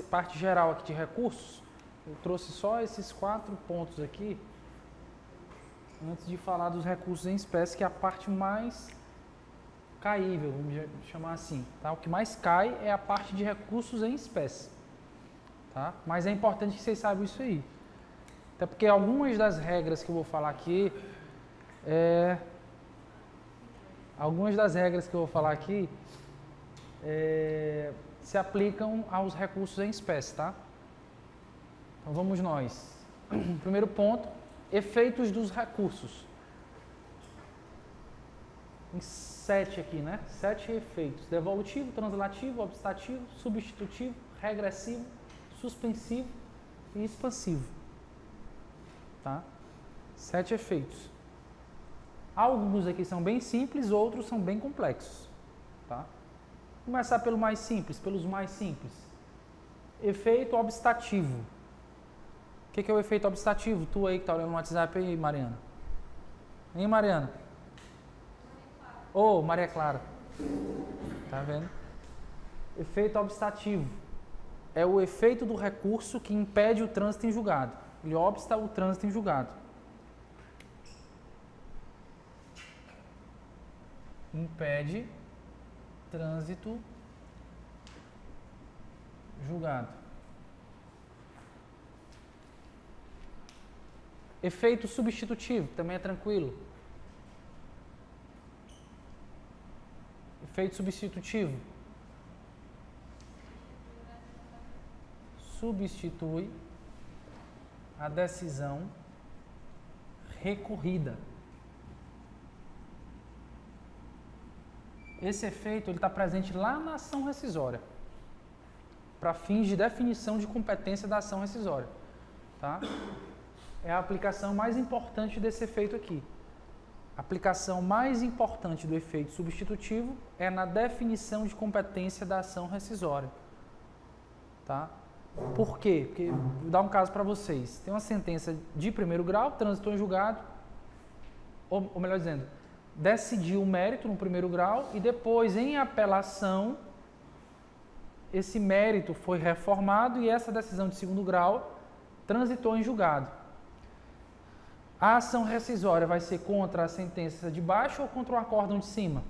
parte geral aqui de recursos, eu trouxe só esses 4 pontos aqui, antes de falar dos recursos em espécie, que é a parte mais caível, vamos chamar assim. Tá? O que mais cai é a parte de recursos em espécie. Tá? Mas é importante que vocês saibam isso aí. Até porque algumas das regras que eu vou falar aqui, se aplicam aos recursos em espécie, tá? Então vamos nós. Primeiro ponto, efeitos dos recursos. Tem 7 aqui, né? 7 efeitos: devolutivo, translativo, obstativo, substitutivo, regressivo, suspensivo e expansivo. Tá? 7 efeitos. Alguns aqui são bem simples, outros são bem complexos. Tá? Vou começar pelo mais simples, pelos mais simples. Efeito obstativo. O que é o efeito obstativo? Tu aí que está olhando no WhatsApp aí, Mariana. Hein, Mariana? Ô, Maria Clara. Tá vendo? Efeito obstativo. É o efeito do recurso que impede o trânsito em julgado. Ele obsta o trânsito em julgado. Impede trânsito julgado. Efeito substitutivo, também é tranquilo. Efeito substitutivo. Substitui a decisão recorrida. Esse efeito está presente lá na ação rescisória, para fins de definição de competência da ação rescisória. Tá? É a aplicação mais importante desse efeito aqui. A aplicação mais importante do efeito substitutivo é na definição de competência da ação rescisória. Tá? Por quê? Porque, vou dar um caso para vocês. Tem uma sentença de primeiro grau, transitou em julgado, ou melhor dizendo, decidiu o mérito no primeiro grau e depois, em apelação, esse mérito foi reformado e essa decisão de segundo grau transitou em julgado. A ação rescisória vai ser contra a sentença de baixo ou contra o acórdão de cima?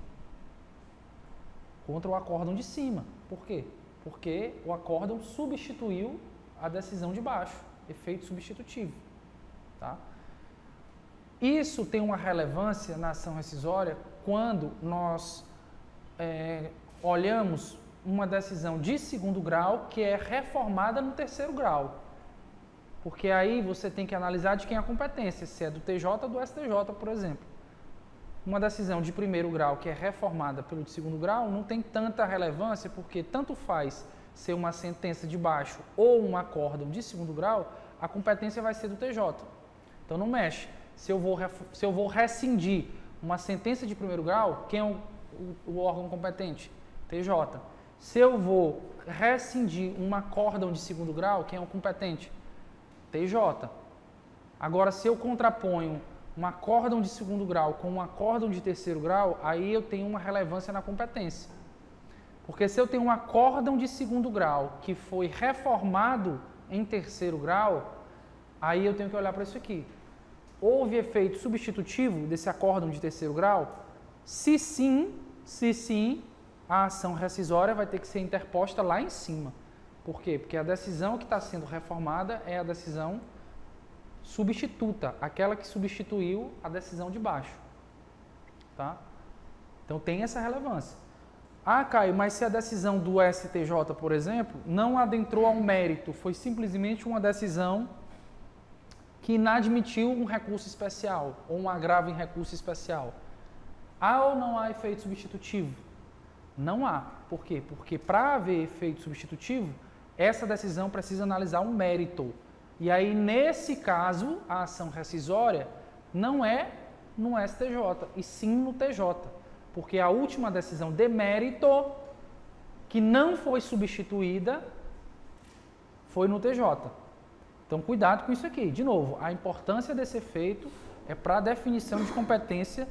Contra o acórdão de cima. Por quê? Porque o acórdão substituiu a decisão de baixo, efeito substitutivo. Tá? Isso tem uma relevância na ação rescisória quando nós olhamos uma decisão de segundo grau que é reformada no terceiro grau. Porque aí você tem que analisar de quem é a competência, se é do TJ ou do STJ, por exemplo. Uma decisão de primeiro grau que é reformada pelo de segundo grau não tem tanta relevância, porque tanto faz ser uma sentença de baixo ou um acórdão de segundo grau, a competência vai ser do TJ. Então não mexe. Se eu vou rescindir uma sentença de primeiro grau, quem é o órgão competente? TJ. Se eu vou rescindir um acórdão de segundo grau, quem é o competente? TJ. Agora, se eu contraponho um acórdão de segundo grau com um acórdão de terceiro grau, aí eu tenho uma relevância na competência. Porque se eu tenho um acórdão de segundo grau que foi reformado em terceiro grau, aí eu tenho que olhar para isso aqui. Houve efeito substitutivo desse acórdão de terceiro grau? Se sim, a ação rescisória vai ter que ser interposta lá em cima. Por quê? Porque a decisão que está sendo reformada é a decisão substituta, aquela que substituiu a decisão de baixo. Tá? Então tem essa relevância. Ah, Caio, mas se a decisão do STJ, por exemplo, não adentrou ao mérito, foi simplesmente uma decisão que inadmitiu um recurso especial, ou um agravo em recurso especial. Há ou não há efeito substitutivo? Não há. Por quê? Porque para haver efeito substitutivo, essa decisão precisa analisar um mérito. E aí, nesse caso, a ação rescisória não é no STJ, e sim no TJ. Porque a última decisão de mérito, que não foi substituída, foi no TJ. Então, cuidado com isso aqui. De novo, a importância desse efeito é para a definição de competência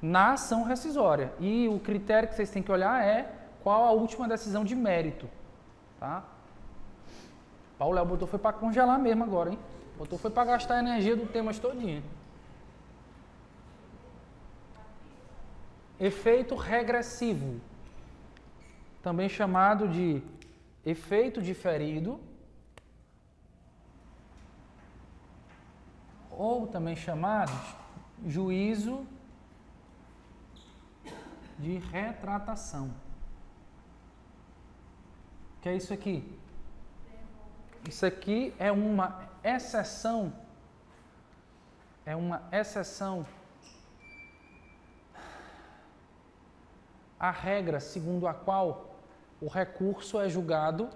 na ação rescisória. E o critério que vocês têm que olhar é qual a última decisão de mérito. Tá? O Léo botou foi para congelar mesmo agora, hein? Botou foi para gastar a energia do tema todinho. Efeito regressivo, também chamado de efeito diferido, ou também chamado de juízo de retratação. O que é isso aqui? Isso aqui é uma exceção. É uma exceção à regra segundo a qual o recurso é julgado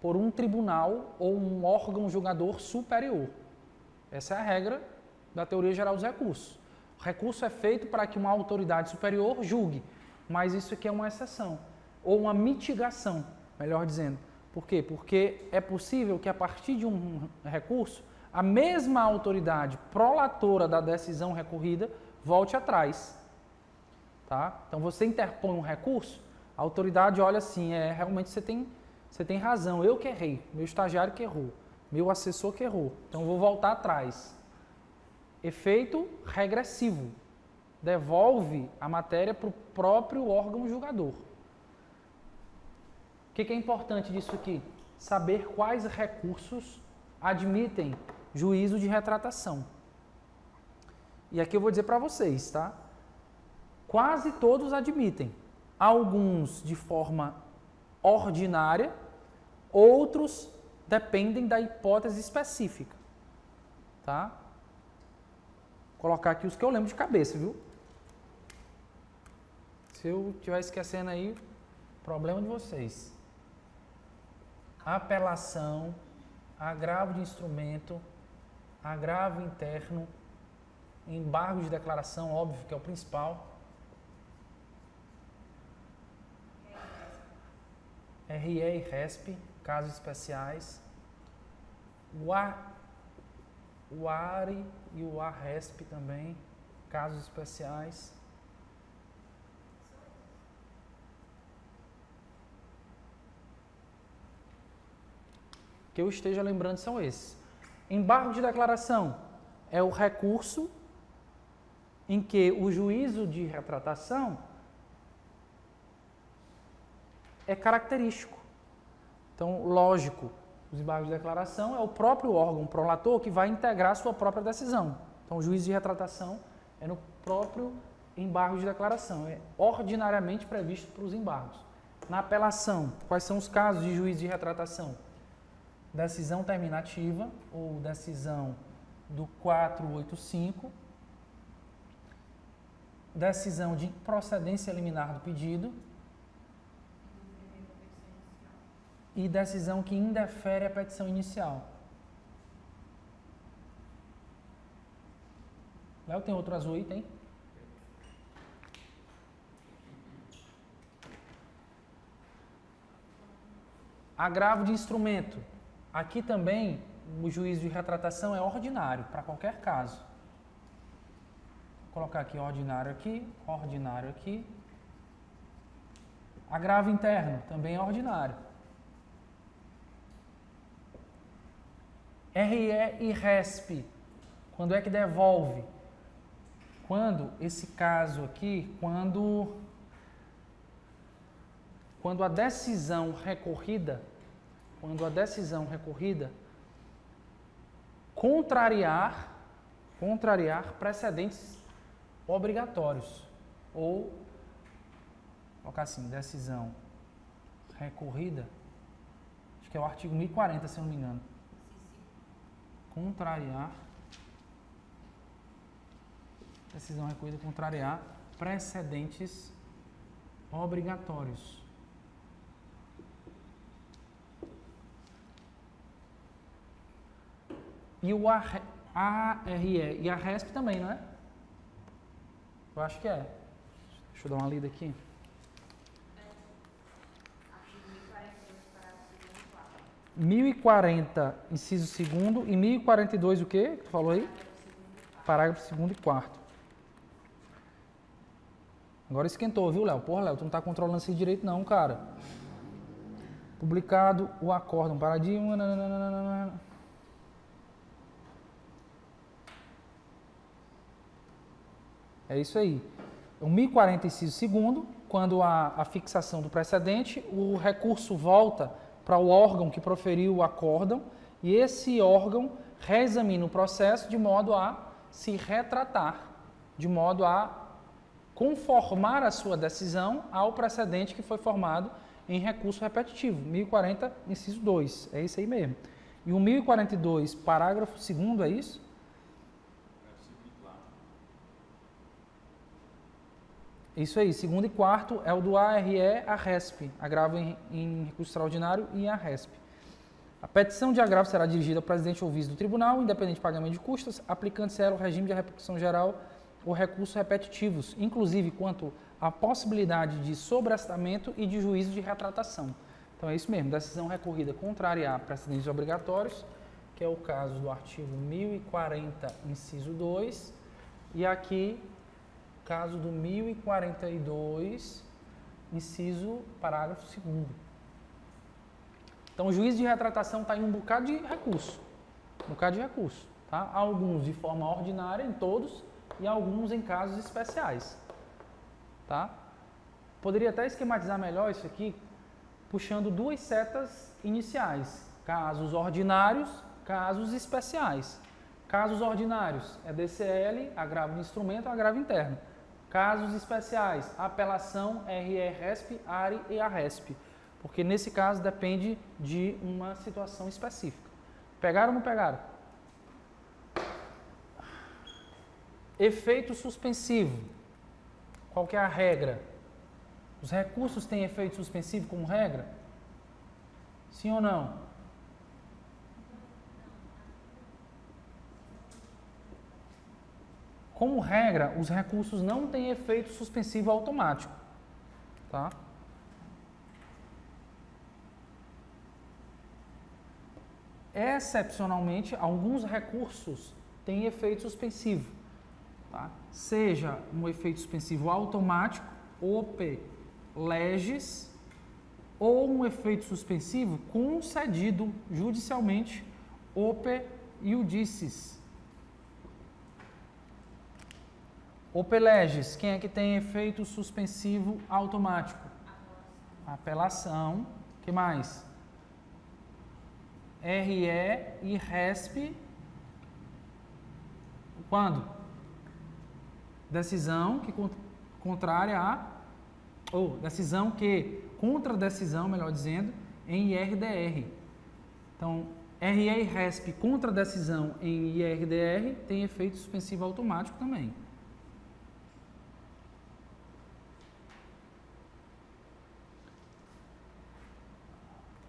por um tribunal ou um órgão julgador superior. Essa é a regra da teoria geral dos recursos. O recurso é feito para que uma autoridade superior julgue, mas isso aqui é uma exceção, ou uma mitigação, melhor dizendo. Por quê? Porque é possível que a partir de um recurso, a mesma autoridade prolatora da decisão recorrida volte atrás. Tá? Então você interpõe um recurso, a autoridade olha assim, realmente você tem razão, eu que errei, meu estagiário que errou, meu assessor que errou, então eu vou voltar atrás. Efeito regressivo, devolve a matéria para o próprio órgão julgador. O que é importante disso aqui? Saber quais recursos admitem juízo de retratação. E aqui eu vou dizer para vocês, tá? Quase todos admitem. Alguns de forma ordinária, outros dependem da hipótese específica. Tá? Vou colocar aqui os que eu lembro de cabeça, viu? Se eu estiver esquecendo aí, problema de vocês. Apelação, agravo de instrumento, agravo interno, embargo de declaração, óbvio que é o principal. RE e RESP, casos especiais. O ARE e o ARESP também, casos especiais. Que eu esteja lembrando são esses. Embargo de declaração é o recurso em que o juízo de retratação é característico. Então, lógico, os embargos de declaração é o próprio órgão prolator que vai integrar sua própria decisão. Então, o juízo de retratação é no próprio embargo de declaração, é ordinariamente previsto para os embargos. Na apelação, quais são os casos de juízo de retratação? Decisão terminativa ou decisão do 485, decisão de procedência liminar do pedido e decisão que indefere a petição inicial. Léo, tem outro azul aí? Tem? Agravo de instrumento. Aqui também o juízo de retratação é ordinário, para qualquer caso. Vou colocar aqui ordinário aqui, ordinário aqui. Agravo interno, também é ordinário. RE e RESP, quando é que devolve? Quando esse caso aqui, quando a decisão recorrida, contrariar precedentes obrigatórios. Ou, vou colocar assim, decisão recorrida, acho que é o artigo 1040, se eu não me engano. Decisão recorrida, contrariar precedentes obrigatórios. E o ARE e a RESP também, não é? Eu acho que é. Deixa eu dar uma lida aqui. Artigo 1040, inciso 2º, e 1042 o quê? Tu falou aí? Parágrafo 2º e 4º. Agora esquentou, viu, Léo? Porra, Léo, tu não tá controlando esse direito não, cara. publicado o acórdão paradigma. É isso aí. O 1040, inciso segundo, quando há a fixação do precedente, o recurso volta para o órgão que proferiu o acórdão e esse órgão reexamina o processo de modo a se retratar, de modo a conformar a sua decisão ao precedente que foi formado em recurso repetitivo. 1040, inciso 2, é isso aí mesmo. E o 1042, parágrafo 2º, é isso? Isso aí, segundo e quarto é o do ARE, ARESP, agravo em recurso extraordinário e ARESP. A petição de agravo será dirigida ao presidente ou vice do tribunal, independente de pagamento de custas, aplicando-se ela o regime de repercussão geral ou recursos repetitivos, inclusive quanto à possibilidade de sobrestamento e de juízo de retratação. Então é isso mesmo, decisão recorrida contrária a precedentes obrigatórios, que é o caso do artigo 1040, inciso 2, e aqui caso do 1042, inciso parágrafo 2º. Então, o juízo de retratação está em um bocado de recurso. Tá? Alguns de forma ordinária, em todos, e alguns em casos especiais. Tá? Poderia até esquematizar melhor isso aqui, puxando duas setas iniciais. Casos ordinários, casos especiais. Casos ordinários é DCL, agravo de instrumento, agravo interno. Casos especiais, apelação, RE, RESP, ARE e ARESP. Porque nesse caso depende de uma situação específica. Pegaram ou não pegaram? Efeito suspensivo. Qual que é a regra? Os recursos têm efeito suspensivo como regra? Sim ou não? Como regra, os recursos não têm efeito suspensivo automático. Tá? Excepcionalmente, alguns recursos têm efeito suspensivo. Tá? Seja um efeito suspensivo automático, OP legis, ou um efeito suspensivo concedido judicialmente, OP iudicis. OP legis, quem é que tem efeito suspensivo automático? Apelação. Que mais? RE e RESP. Quando? Decisão que contrária a... Ou decisão que... Contra decisão, melhor dizendo, em IRDR. Então, RE e RESP contra decisão em IRDR tem efeito suspensivo automático também.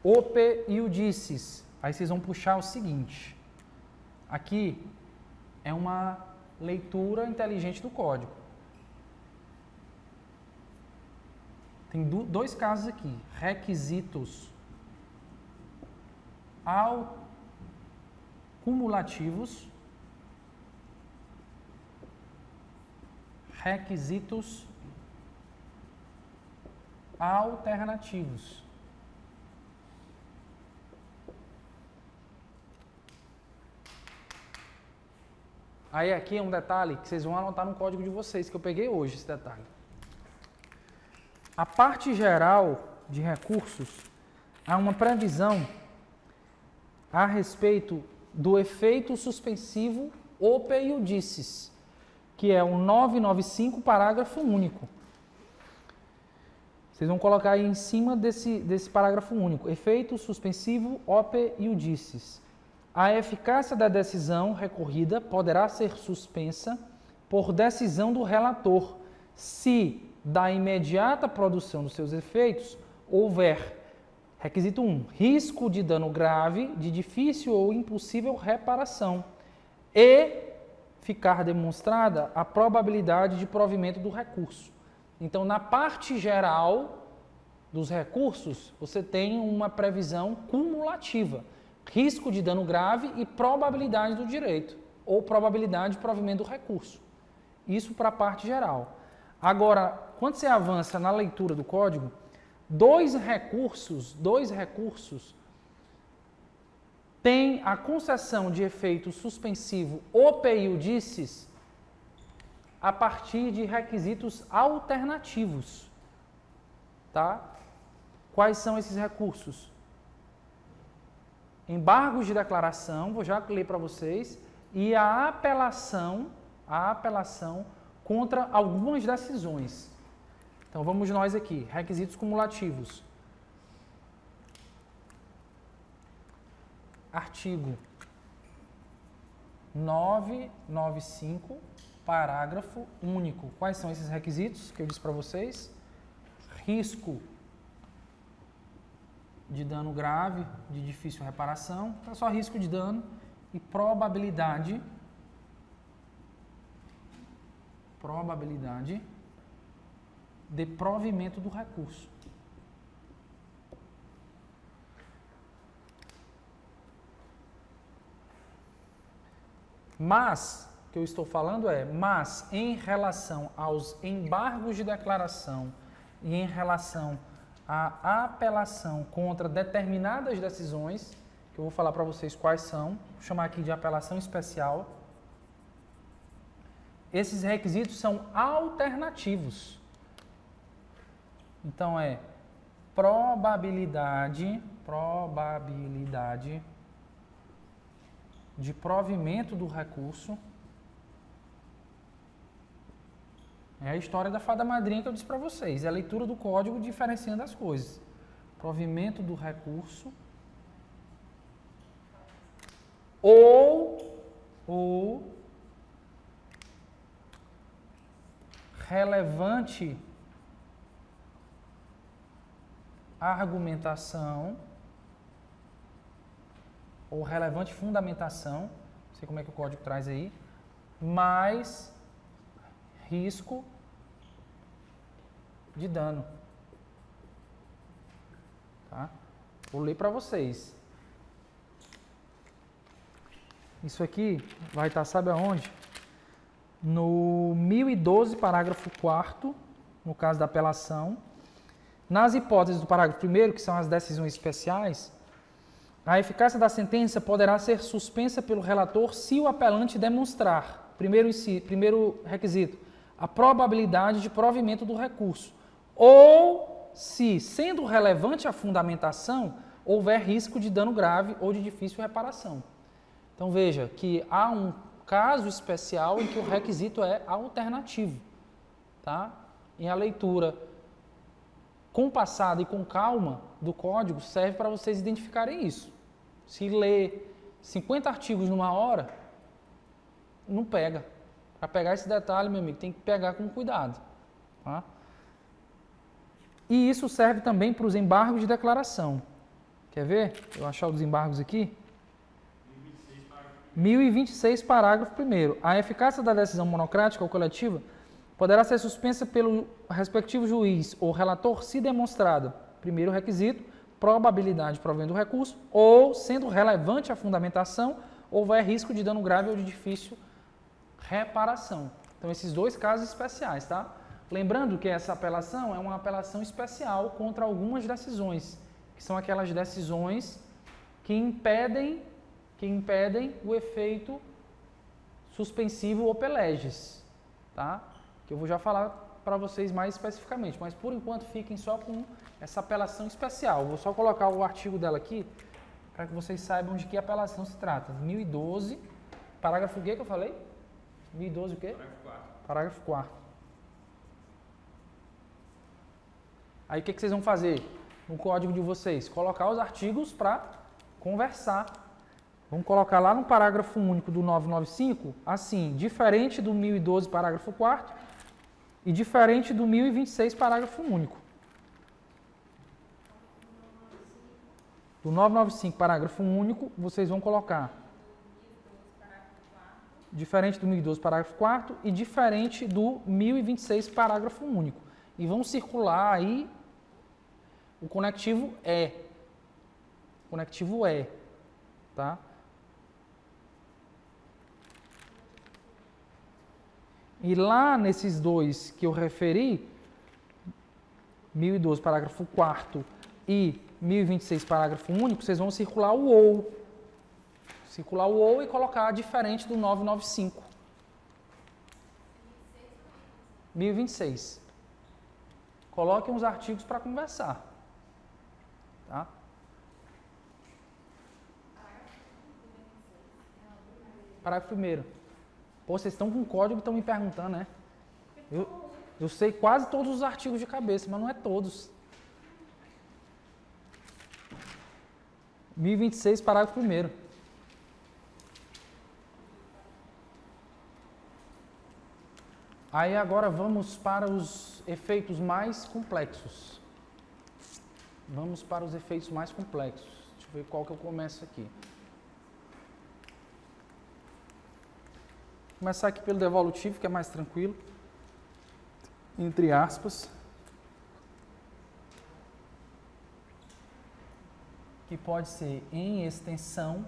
OP iudicis. Aí vocês vão puxar o seguinte. Aqui é uma leitura inteligente do código. Tem dois casos aqui. Requisitos cumulativos. Requisitos alternativos. Aí aqui é um detalhe que vocês vão anotar no código de vocês, que eu peguei hoje esse detalhe. A parte geral de recursos, há uma previsão a respeito do efeito suspensivo OP iudicis, que é o 995, parágrafo único. Vocês vão colocar aí em cima desse parágrafo único. Efeito suspensivo OP iudicis. A eficácia da decisão recorrida poderá ser suspensa por decisão do relator, se da imediata produção dos seus efeitos houver, requisito 1, risco de dano grave, de difícil ou impossível reparação, e ficar demonstrada a probabilidade de provimento do recurso. Então, na parte geral dos recursos, você tem uma previsão cumulativa. Risco de dano grave e probabilidade do direito, ou probabilidade de provimento do recurso. Isso para a parte geral. Agora, quando você avança na leitura do código, dois recursos têm a concessão de efeito suspensivo operiudices a partir de requisitos alternativos, tá? Quais são esses recursos? Embargos de declaração, vou já ler para vocês, e a apelação contra algumas decisões. Então vamos nós aqui, requisitos cumulativos. Artigo 995, parágrafo único. Quais são esses requisitos que eu disse para vocês? Risco de dano grave, de difícil reparação, então só risco de dano e probabilidade de provimento do recurso. Mas, o que eu estou falando mas em relação aos embargos de declaração e em relação à apelação contra determinadas decisões, que eu vou falar para vocês quais são, vou chamar aqui de apelação especial, esses requisitos são alternativos. Então, probabilidade de provimento do recurso. É a história da fada madrinha que eu disse para vocês. É a leitura do código diferenciando as coisas. Provimento do recurso. Ou relevante argumentação ou relevante fundamentação, não sei como é que o código traz aí, mais risco de dano. Tá? Vou ler para vocês. Isso aqui vai estar, sabe aonde? No 1012, parágrafo 4º, no caso da apelação. Nas hipóteses do parágrafo 1º, que são as decisões especiais, a eficácia da sentença poderá ser suspensa pelo relator se o apelante demonstrar, primeiro requisito, a probabilidade de provimento do recurso, ou se, sendo relevante a fundamentação, houver risco de dano grave ou de difícil reparação. Então veja que há um caso especial em que o requisito é alternativo, tá? E a leitura compassada e com calma do código serve para vocês identificarem isso. Se ler 50 artigos numa hora, não pega. Para pegar esse detalhe, meu amigo, tem que pegar com cuidado. Tá? E isso serve também para os embargos de declaração. Quer ver? Eu vou achar os embargos aqui. 1026, parágrafo 1º. A eficácia da decisão monocrática ou coletiva poderá ser suspensa pelo respectivo juiz ou relator se demonstrada, primeiro requisito, probabilidade de provimento do recurso, ou, sendo relevante a fundamentação, houver risco de dano grave ou de difícil reparação. Então, esses dois casos especiais, tá? Lembrando que essa apelação é uma apelação especial contra algumas decisões, que são aquelas decisões que impedem o efeito suspensivo opel legis, tá? Que eu vou já falar para vocês mais especificamente, mas por enquanto fiquem só com essa apelação especial. Vou só colocar o artigo dela aqui para que vocês saibam de que apelação se trata. 1012, parágrafo que eu falei? 1012 o quê? Parágrafo 4º. Aí o que vocês vão fazer no código de vocês? Colocar os artigos para conversar. Vamos colocar lá no parágrafo único do 995, assim, diferente do 1012, parágrafo 4º, e diferente do 1026, parágrafo único. Do 995, parágrafo único, vocês vão colocar diferente do 1012, parágrafo 4º, e diferente do 1026, parágrafo único. E vão circular aí o conectivo é. O conectivo é, tá? E lá nesses dois que eu referi, 1012, parágrafo 4º e 1026, parágrafo único, vocês vão circular o ou. Circular o ou e colocar diferente do 995. 1026. Coloquem os artigos para conversar. Tá? Parágrafo 1º. Pô, vocês estão com código e estão me perguntando, né? Eu sei quase todos os artigos de cabeça, mas não é todos. 1026, parágrafo 1º. Aí agora vamos para os efeitos mais complexos. Vamos para os efeitos mais complexos. Deixa eu ver qual que eu começo aqui. Vou começar aqui pelo devolutivo, que é mais tranquilo. Entre aspas. Que pode ser em extensão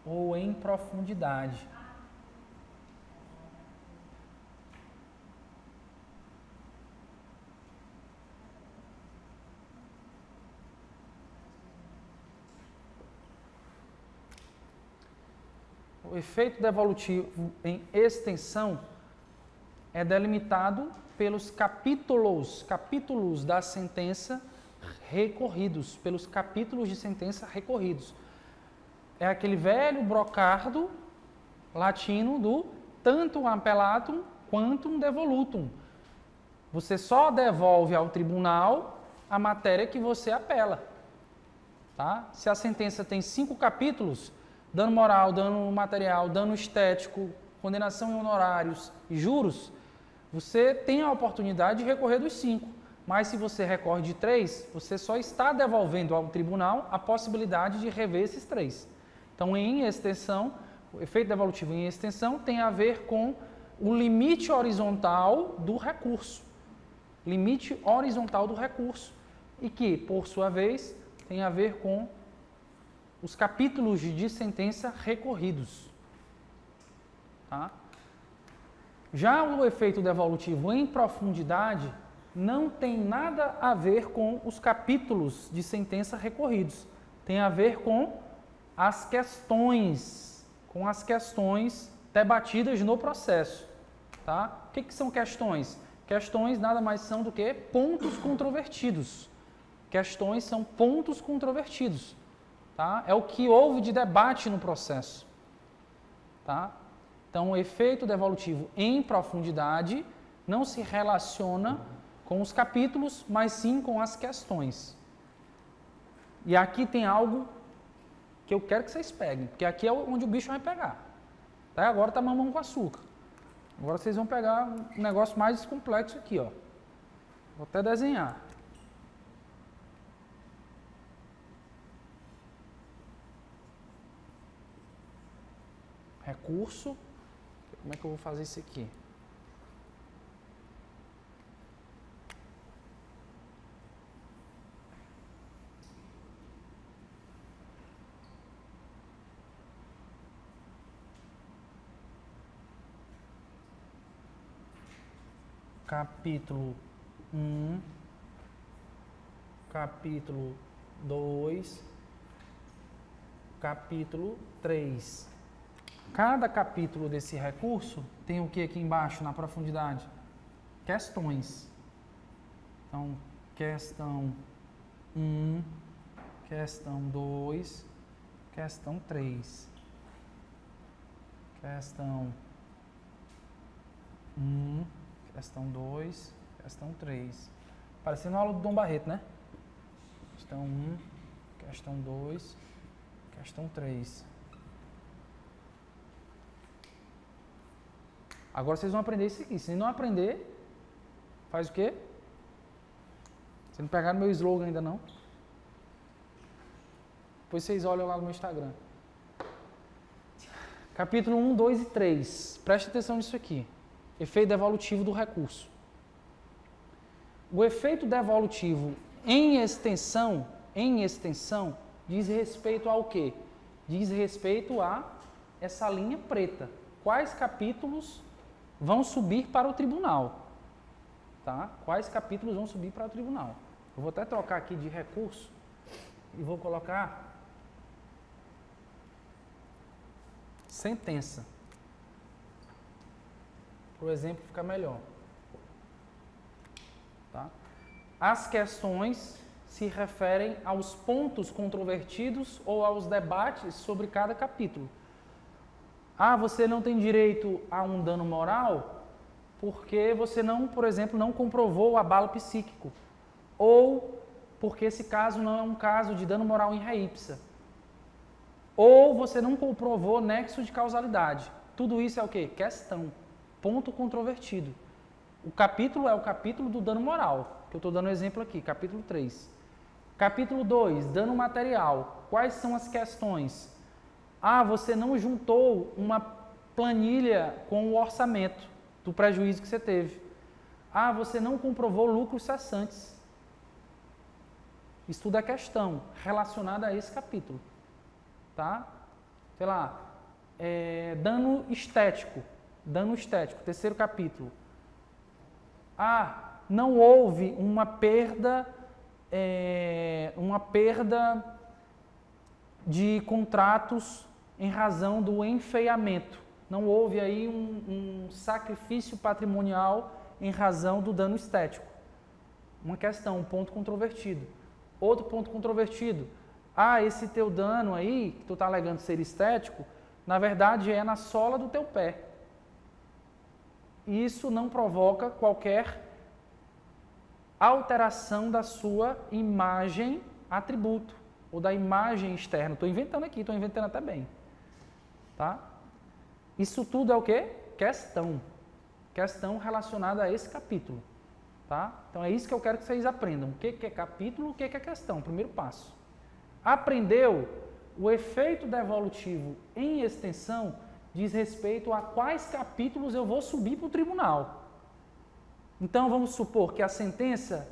ou em profundidade. O efeito devolutivo em extensão é delimitado pelos capítulos da sentença recorridos, pelos capítulos de sentença recorridos. É aquele velho brocardo latino do tantum appellatum quantum devolutum. Você só devolve ao tribunal a matéria que você apela. Tá? Se a sentença tem 5 capítulos, dano moral, dano material, dano estético, condenação em honorários e juros, você tem a oportunidade de recorrer dos 5. Mas se você recorre de 3, você só está devolvendo ao tribunal a possibilidade de rever esses 3. Então, em extensão, o efeito devolutivo em extensão tem a ver com o limite horizontal do recurso. Limite horizontal do recurso. E que, por sua vez, tem a ver com os capítulos de sentença recorridos. Tá? Já o efeito devolutivo em profundidade não tem nada a ver com os capítulos de sentença recorridos. Tem a ver com as questões debatidas no processo. Tá? O que são questões? Questões nada mais são do que pontos controvertidos. Questões são pontos controvertidos. Tá? É o que houve de debate no processo. Tá? Então, o efeito devolutivo em profundidade não se relaciona com os capítulos, mas sim com as questões. E aqui tem algo que eu quero que vocês peguem, porque aqui é onde o bicho vai pegar. Tá? Agora está mamão com açúcar. Agora vocês vão pegar um negócio mais complexo aqui. Ó. Vou até desenhar. Recurso. Como é que eu vou fazer isso aqui? Capítulo 1, capítulo 2, capítulo 3. Cada capítulo desse recurso tem o que aqui embaixo, na profundidade? Questões. Então, questão 1, questão 2, questão 3. Questão 1, questão 2, questão 3. Parecendo a aula do Dom Barreto, né? Questão 1, questão 2, questão 3. Agora vocês vão aprender isso aqui. Se não aprender, faz o quê? Vocês não pegaram meu slogan ainda não? Depois vocês olham lá no meu Instagram. Capítulo 1, 2 e 3. Preste atenção nisso aqui. Efeito devolutivo do recurso. O efeito devolutivo em extensão, diz respeito ao quê? Diz respeito a essa linha preta. Quais capítulos vão subir para o tribunal? tá? Quais capítulos vão subir para o tribunal. Eu vou até trocar aqui de recurso e vou colocar sentença. Para o exemplo ficar melhor. Tá? As questões se referem aos pontos controvertidos ou aos debates sobre cada capítulo. Ah, você não tem direito a um dano moral porque você não, por exemplo, não comprovou o abalo psíquico. Ou porque esse caso não é um caso de dano moral em re ipsa. Ou você não comprovou nexo de causalidade. Tudo isso é o quê? Questão. Ponto controvertido. O capítulo é o capítulo do dano moral, que eu estou dando um exemplo aqui, capítulo 3. Capítulo 2, dano material. Quais são as questões? Ah, você não juntou uma planilha com o orçamento do prejuízo que você teve. Ah, você não comprovou lucros cessantes. Isso tudo é questão relacionada a esse capítulo. Tá? Sei lá, dano estético. Dano estético, terceiro capítulo. Ah, não houve uma perda de contratos em razão do enfeiamento. Não houve aí um sacrifício patrimonial em razão do dano estético. Uma questão, um ponto controvertido. Outro ponto controvertido. Ah, esse teu dano aí, que tu está alegando ser estético, na verdade é na sola do teu pé. Isso não provoca qualquer alteração da sua imagem atributo ou da imagem externa. Estou inventando aqui, estou inventando até bem. Tá? Isso tudo é o quê? Questão. Questão relacionada a esse capítulo. Tá? Então é isso que eu quero que vocês aprendam. O que é capítulo, o que é questão. Primeiro passo. Aprendeu? O efeito devolutivo em extensão diz respeito a quais capítulos eu vou subir para o tribunal. Então, vamos supor que a sentença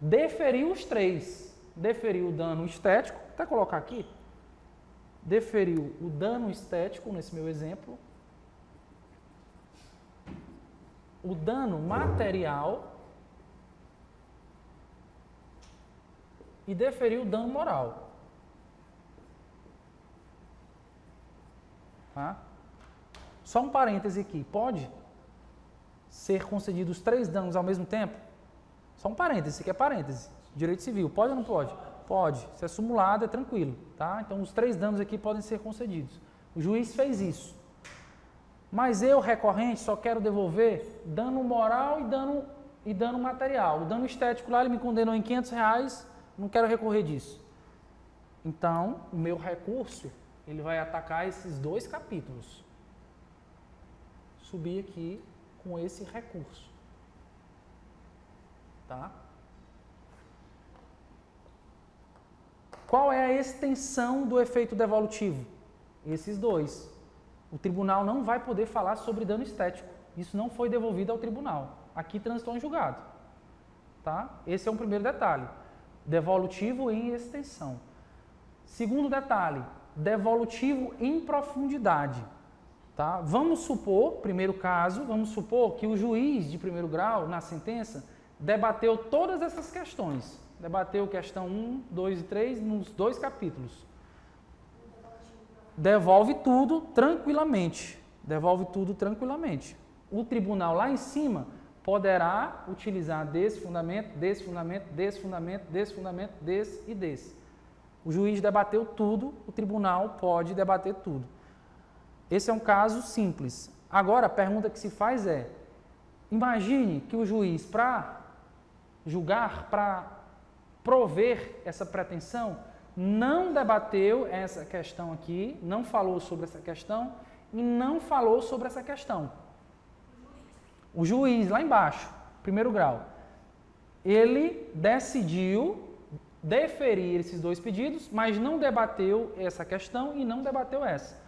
deferiu os 3. Deferiu o dano estético, vou até colocar aqui. Deferiu o dano estético, nesse meu exemplo. O dano material. E deferiu o dano moral. Tá? Só um parêntese aqui, pode ser concedidos 3 danos ao mesmo tempo? Só um parêntese, isso aqui é parêntese. Direito civil, pode ou não pode? Pode. Se é simulado, é tranquilo. Tá? Então, os 3 danos aqui podem ser concedidos. O juiz fez isso. Mas eu, recorrente, só quero devolver dano moral e dano material. O dano estético lá, ele me condenou em R$500, não quero recorrer disso. Então, o meu recurso, ele vai atacar esses 2 capítulos. Subir aqui com esse recurso. Tá? Qual é a extensão do efeito devolutivo? Esses 2. O tribunal não vai poder falar sobre dano estético. Isso não foi devolvido ao tribunal. Aqui transitou em julgado. Tá? Esse é um primeiro detalhe. Devolutivo em extensão. Segundo detalhe, devolutivo em profundidade. Tá? Vamos supor, primeiro caso, vamos supor que o juiz de primeiro grau, na sentença, debateu todas essas questões. Debateu questão 1, 2 e 3 nos 2 capítulos. Devolve tudo tranquilamente. Devolve tudo tranquilamente. O tribunal lá em cima poderá utilizar desse fundamento, desse fundamento, desse fundamento, desse fundamento, desse e desse. O juiz debateu tudo, o tribunal pode debater tudo. Esse é um caso simples. Agora, a pergunta que se faz é, imagine que o juiz, para julgar, para prover essa pretensão, não debateu essa questão aqui, não falou sobre essa questão e não falou sobre essa questão. O juiz, lá embaixo, primeiro grau, ele decidiu deferir esses 2 pedidos, mas não debateu essa questão e não debateu essa.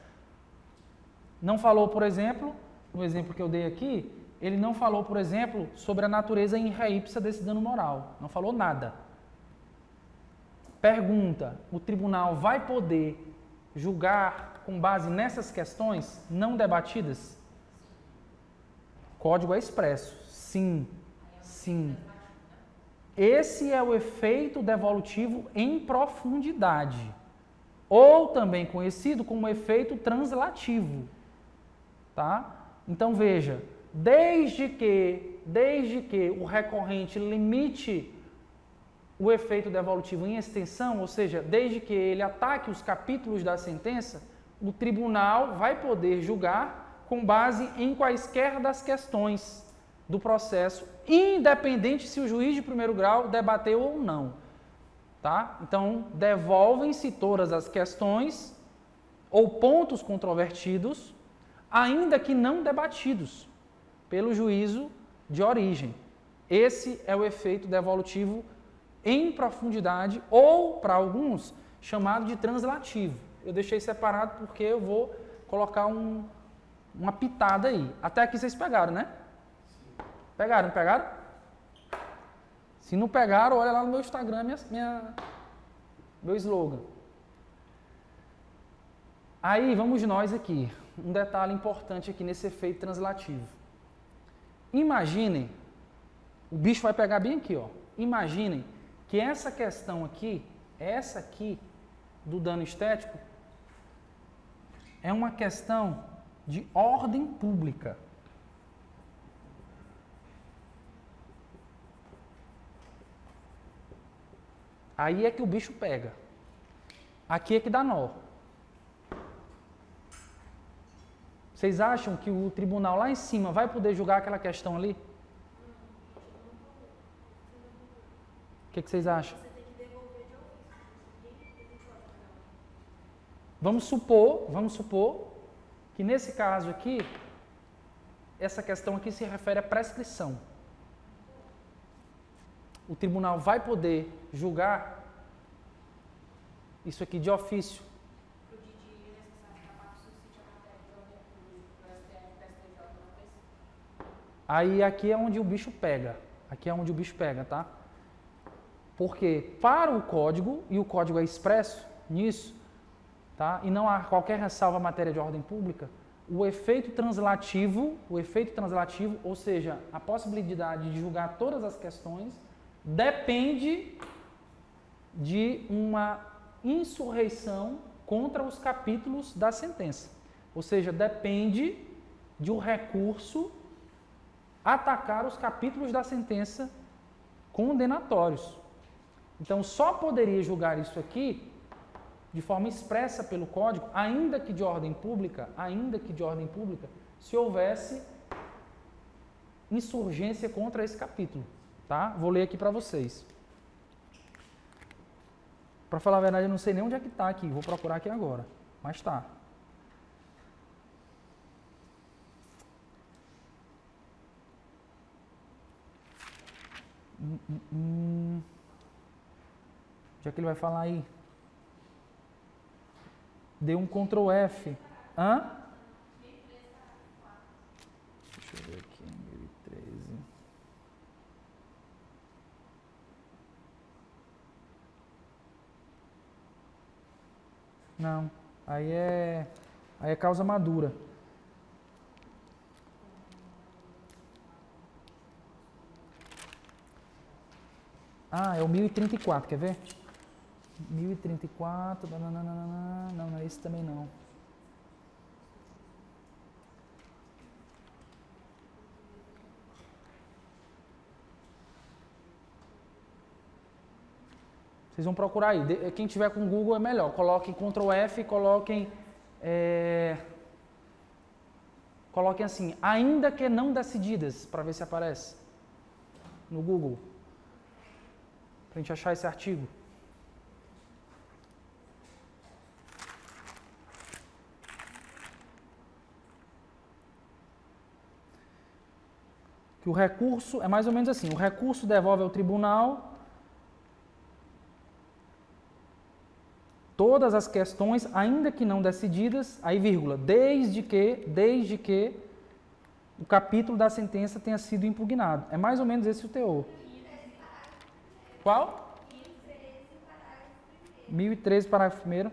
Não falou, por exemplo, no exemplo que eu dei aqui, ele não falou, por exemplo, sobre a natureza in re ipsa desse dano moral. Não falou nada. Pergunta, o tribunal vai poder julgar com base nessas questões não debatidas? Código é expresso, sim. Sim. Esse é o efeito devolutivo em profundidade, ou também conhecido como efeito translativo, tá? Então veja, desde que o recorrente limite o efeito devolutivo em extensão, ou seja, desde que ele ataque os capítulos da sentença, o tribunal vai poder julgar com base em quaisquer das questões do processo, independente se o juiz de primeiro grau debateu ou não, tá? Então, devolvem-se todas as questões ou pontos controvertidos, ainda que não debatidos pelo juízo de origem. Esse é o efeito devolutivo em profundidade, ou, para alguns, chamado de translativo. Eu deixei separado porque eu vou colocar uma pitada aí. Até aqui vocês pegaram, né? Pegaram, não pegaram? Se não pegaram, olha lá no meu Instagram, meu slogan. Aí, vamos nós aqui. Um detalhe importante aqui nesse efeito translativo. Imaginem, o bicho vai pegar bem aqui, ó. Imaginem que essa questão aqui, essa aqui, do dano estético, é uma questão de ordem pública. Aí é que o bicho pega. Aqui é que dá nó. Vocês acham que o tribunal lá em cima vai poder julgar aquela questão ali? O que vocês acham? Vamos supor que nesse caso aqui, essa questão aqui se refere à prescrição. O tribunal vai poder julgar isso aqui de ofício. Aí aqui é onde o bicho pega. Aqui é onde o bicho pega, tá? Porque para o código, e o código é expresso nisso, tá? E não há qualquer ressalva à matéria de ordem pública, o efeito translativo, ou seja, a possibilidade de julgar todas as questões, depende de uma insurreição contra os capítulos da sentença. Ou seja, depende de um recurso atacar os capítulos da sentença condenatórios. Então, só poderia julgar isso aqui de forma expressa pelo Código, ainda que de ordem pública, se houvesse insurgência contra esse capítulo. Tá? Vou ler aqui para vocês. Para falar a verdade, eu não sei nem onde é que está aqui. Vou procurar aqui agora. Mas está. Onde é que ele vai falar aí? Dê um Ctrl F. Hã? Deixa eu ver aqui. 1013. Não. Aí é causa madura. Ah, é o 1034, quer ver? 1034, não é esse também não. Vocês vão procurar aí. Quem tiver com Google é melhor. Coloquem Ctrl F, coloquem assim, ainda que não decididas, para ver se aparece no Google. Para a gente achar esse artigo. Que o recurso, é mais ou menos assim, o recurso devolve ao tribunal todas as questões, ainda que não decididas, aí vírgula, desde que o capítulo da sentença tenha sido impugnado. É mais ou menos esse o teor. Qual? 1013, parágrafo 1º.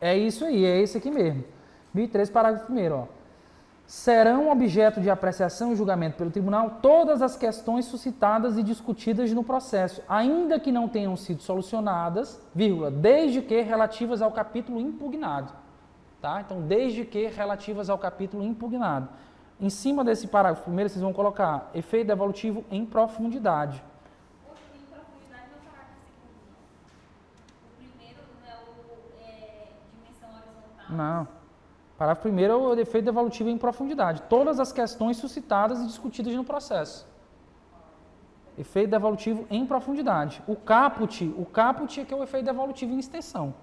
É isso aí, é esse aqui mesmo. 1013, parágrafo 1º, ó. serão objeto de apreciação e julgamento pelo tribunal todas as questões suscitadas e discutidas no processo, ainda que não tenham sido solucionadas, vírgula, desde que relativas ao capítulo impugnado. Tá? Então, desde que relativas ao capítulo impugnado. Em cima desse parágrafo primeiro, vocês vão colocar efeito devolutivo em profundidade. Em profundidade não é o parágrafo segundo, não. O primeiro não é dimensão horizontal. Não. Parágrafo primeiro é o efeito devolutivo em profundidade. Todas as questões suscitadas e discutidas no processo. Efeito devolutivo em profundidade. O caput é que é o efeito devolutivo em extensão.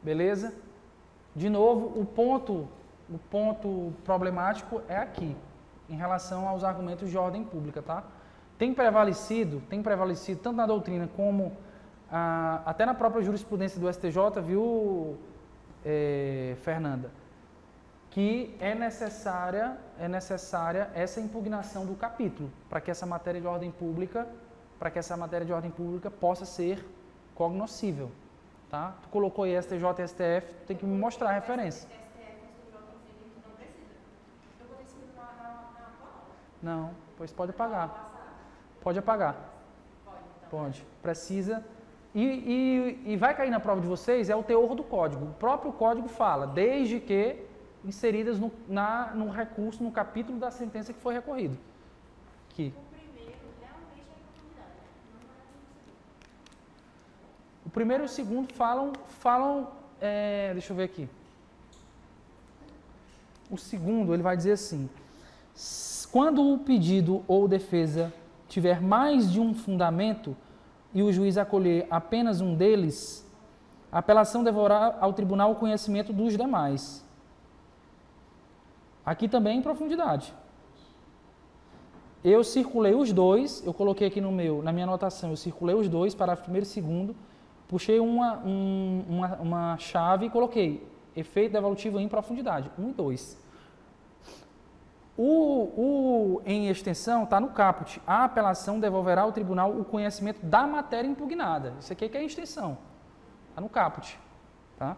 Beleza? De novo, o ponto problemático é aqui, em relação aos argumentos de ordem pública, tá? Tem prevalecido tanto na doutrina como até na própria jurisprudência do STJ, viu, Fernanda, que é necessária essa impugnação do capítulo para que essa matéria de ordem pública, possa ser cognoscível. Tá? Tu colocou aí STJ e STF, tu tem que me mostrar a referência. Não, pois pode apagar. Pode apagar. Pode. Precisa. E vai cair na prova de vocês, é o teor do código. O próprio código fala, desde que inseridas no recurso, no capítulo da sentença que foi recorrido. Aqui. O primeiro e o segundo falam deixa eu ver aqui. O segundo, ele vai dizer assim: quando o pedido ou defesa tiver mais de um fundamento e o juiz acolher apenas um deles, a apelação deverá ao tribunal o conhecimento dos demais. Aqui também em profundidade. Eu circulei os dois, eu coloquei aqui na minha anotação, eu circulei os dois, parágrafo primeiro e segundo, puxei uma chave e coloquei efeito devolutivo em profundidade, 1 e 2. Em extensão está no caput. A apelação devolverá ao tribunal o conhecimento da matéria impugnada. Isso aqui que é a extensão. Está no caput. Tá?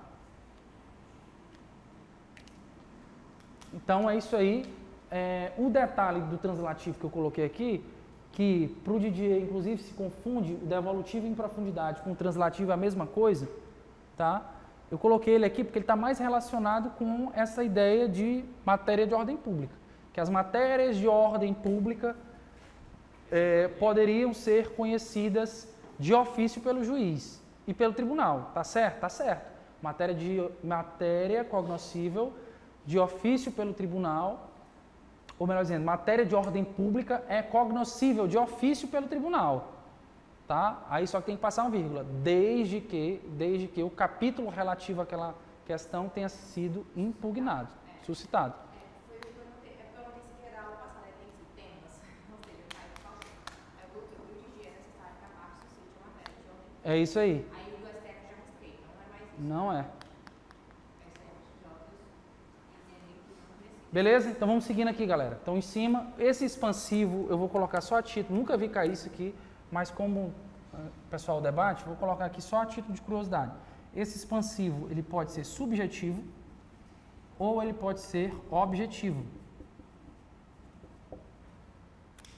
Então é isso aí. O detalhe do translativo que eu coloquei aqui, que para o Didier, inclusive, se confunde o devolutivo em profundidade com o translativo é a mesma coisa, tá? Eu coloquei ele aqui porque ele está mais relacionado com essa ideia de matéria de ordem pública, que as matérias de ordem pública poderiam ser conhecidas de ofício pelo juiz e pelo tribunal, tá certo? Tá certo. Matéria cognoscível de ofício pelo tribunal, ou melhor dizendo, matéria de ordem pública é cognoscível de ofício pelo tribunal, tá? Aí só que tem que passar uma vírgula, desde que o capítulo relativo àquela questão tenha sido impugnado, suscitado. É isso aí. Aí o do STF já respeita, não é mais isso. Não é. Beleza? Então vamos seguindo aqui, galera. Então em cima, esse expansivo eu vou colocar só a título, nunca vi cair isso aqui, mas como o pessoal debate, vou colocar aqui só a título de curiosidade. Esse expansivo, ele pode ser subjetivo ou ele pode ser objetivo.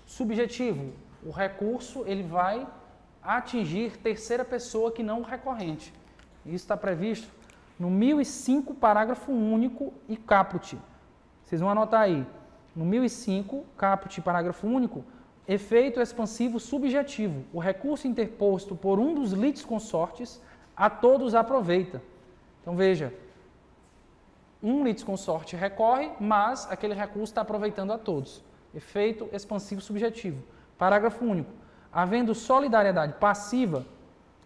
Subjetivo, o recurso ele vai atingir terceira pessoa que não o recorrente. Isso está previsto no 1005, parágrafo único e caput. Vocês vão anotar aí. No 1005, caput, parágrafo único, efeito expansivo subjetivo. O recurso interposto por um dos litisconsortes a todos aproveita. Então veja, um litisconsorte recorre, mas aquele recurso está aproveitando a todos. Efeito expansivo subjetivo. Parágrafo único. Havendo solidariedade passiva,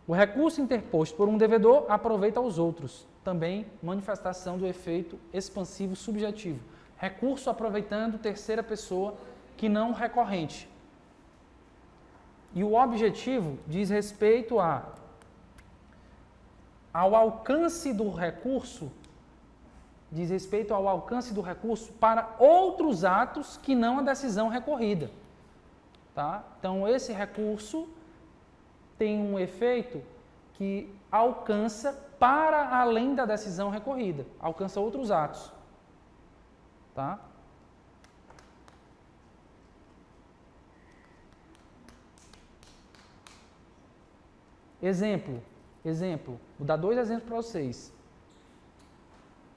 o recurso interposto por um devedor aproveita aos outros. Também manifestação do efeito expansivo subjetivo. Recurso aproveitando terceira pessoa que não recorrente. E o objetivo diz respeito ao alcance do recurso diz respeito ao alcance do recurso para outros atos que não a decisão recorrida. Tá? Então, esse recurso tem um efeito que alcança para além da decisão recorrida, alcança outros atos. Tá? Exemplo, vou dar 2 exemplos para vocês.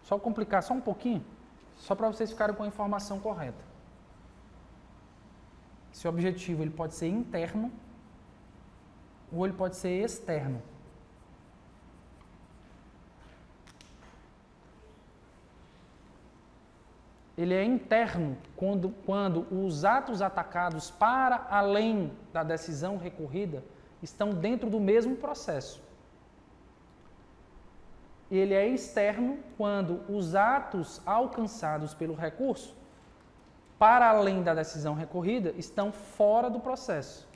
Só complicar só um pouquinho, só para vocês ficarem com a informação correta. Esse objetivo ele pode ser interno ou ele pode ser externo. Ele é interno quando os atos atacados para além da decisão recorrida estão dentro do mesmo processo. Ele é externo quando os atos alcançados pelo recurso para além da decisão recorrida estão fora do processo.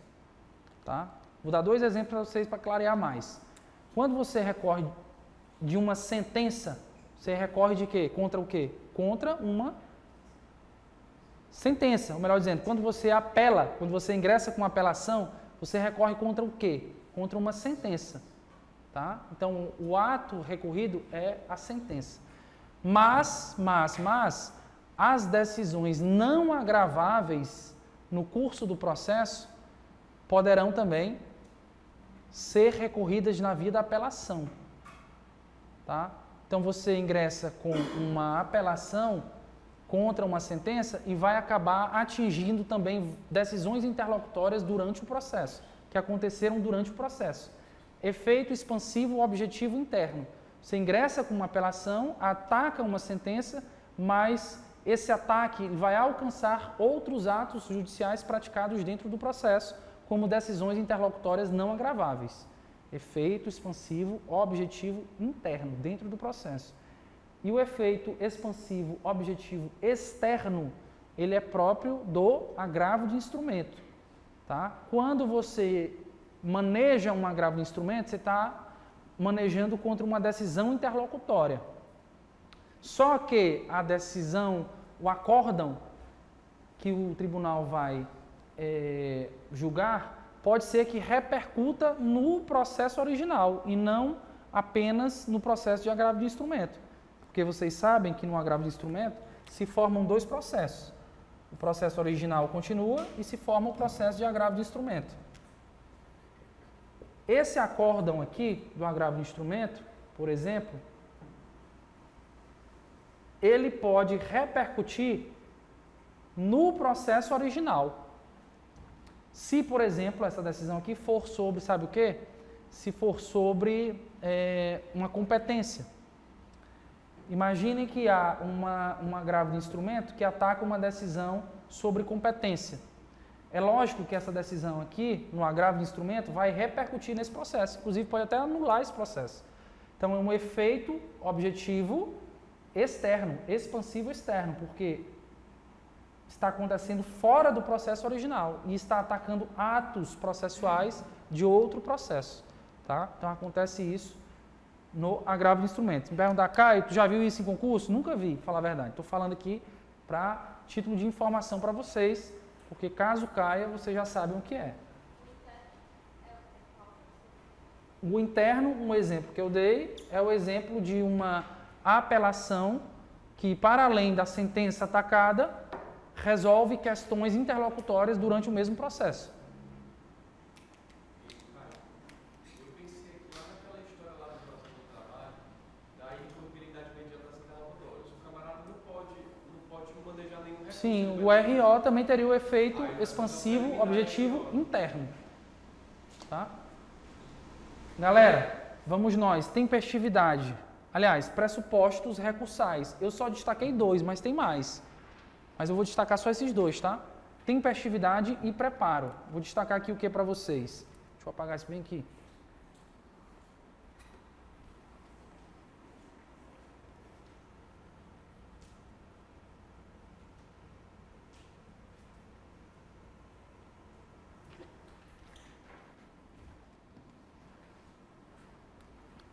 Tá? Vou dar 2 exemplos para vocês para clarear mais. Quando você recorre de uma sentença, você recorre de quê? Contra o quê? Contra uma sentença, ou melhor dizendo, quando você apela, quando você ingressa com uma apelação, você recorre contra o quê? Contra uma sentença. Tá? Então, o ato recorrido é a sentença. Mas, as decisões não agraváveis no curso do processo poderão também ser recorridas na via da apelação. Tá? Então, você ingressa com uma apelação contra uma sentença e vai acabar atingindo também decisões interlocutórias durante o processo, que aconteceram durante o processo. Efeito expansivo objetivo interno. Você ingressa com uma apelação, ataca uma sentença, mas esse ataque vai alcançar outros atos judiciais praticados dentro do processo, como decisões interlocutórias não agraváveis. Efeito expansivo objetivo interno, dentro do processo. E o efeito expansivo objetivo externo, ele é próprio do agravo de instrumento. Tá? Quando você maneja um agravo de instrumento, você está manejando contra uma decisão interlocutória. Só que a decisão, o acórdão que o tribunal vai julgar, pode ser que repercuta no processo original e não apenas no processo de agravo de instrumento. Porque vocês sabem que no agravo de instrumento se formam 2 processos. O processo original continua e se forma o processo de agravo de instrumento. Esse acórdão aqui, do agravo de instrumento, por exemplo, ele pode repercutir no processo original. Se, por exemplo, essa decisão aqui for sobre, sabe o quê? Se for sobre uma competência. Imaginem que há um agravo de instrumento que ataca uma decisão sobre competência. É lógico que essa decisão aqui, no agravo de instrumento, vai repercutir nesse processo. Inclusive, pode até anular esse processo. Então, é um efeito objetivo externo, expansivo externo, porque está acontecendo fora do processo original e está atacando atos processuais de outro processo. Tá? Então, acontece isso no agravo de instrumentos. Me perguntar, Caio, tu já viu isso em concurso? Nunca vi, falar a verdade. Estou falando aqui para título de informação para vocês, porque caso caia, vocês já sabem o que é. O interno, um exemplo que eu dei, é o exemplo de uma apelação que, para além da sentença atacada, resolve questões interlocutórias durante o mesmo processo. Sim, o RO também teria o efeito expansivo, objetivo interno. Tá? Galera, vamos nós. Tempestividade. Aliás, pressupostos recursais. Eu só destaquei 2, mas tem mais. Mas eu vou destacar só esses 2, tá? Tempestividade e preparo. Vou destacar aqui o que para vocês. Deixa eu apagar isso bem aqui.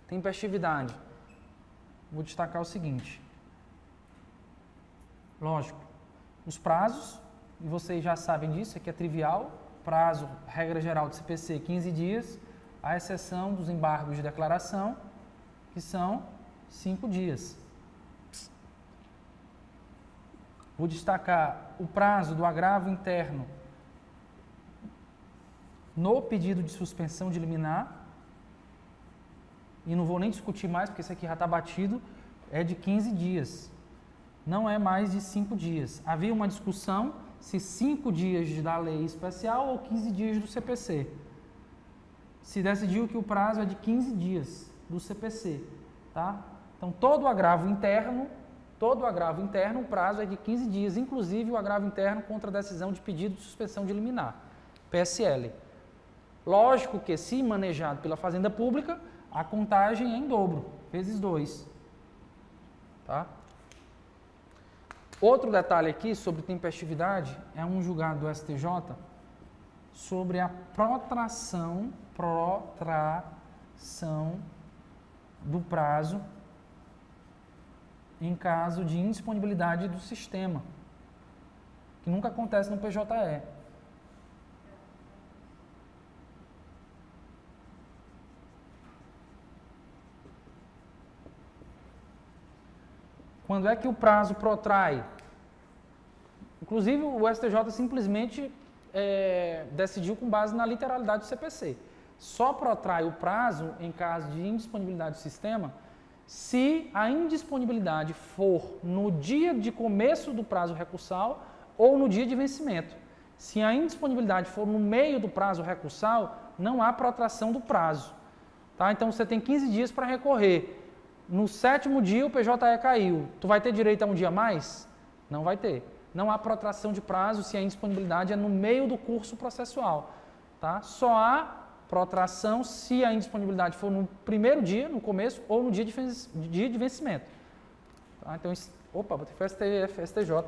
Tempestividade. Vou destacar o seguinte. Lógico. Os prazos, e vocês já sabem disso, aqui é trivial. Prazo, regra geral do CPC, 15 dias, à exceção dos embargos de declaração, que são 5 dias. Vou destacar o prazo do agravo interno no pedido de suspensão de liminar, e não vou nem discutir mais, porque isso aqui já está batido, é de 15 dias. Não é mais de 5 dias. Havia uma discussão se 5 dias da lei especial ou 15 dias do CPC. Se decidiu que o prazo é de 15 dias do CPC. Tá? Então, todo agravo interno, o prazo é de 15 dias, inclusive o agravo interno contra a decisão de pedido de suspensão de liminar, PSL. Lógico que, se manejado pela Fazenda Pública, a contagem é em dobro, vezes 2. Tá? Outro detalhe aqui sobre tempestividade é um julgado do STJ sobre a protração do prazo em caso de indisponibilidade do sistema, que nunca acontece no PJE. Quando é que o prazo protrai? Inclusive, o STJ simplesmente decidiu com base na literalidade do CPC. Só protrai o prazo em caso de indisponibilidade do sistema se a indisponibilidade for no dia de começo do prazo recursal ou no dia de vencimento. Se a indisponibilidade for no meio do prazo recursal, não há protração do prazo. Tá? Então, você tem 15 dias para recorrer. No 7º dia, o PJE caiu. Tu vai ter direito a um dia a mais? Não vai ter. Não há protração de prazo se a indisponibilidade é no meio do curso processual. Tá? Só há protração se a indisponibilidade for no primeiro dia, no começo, ou no dia de vencimento. Tá? Então, opa, botei STJ.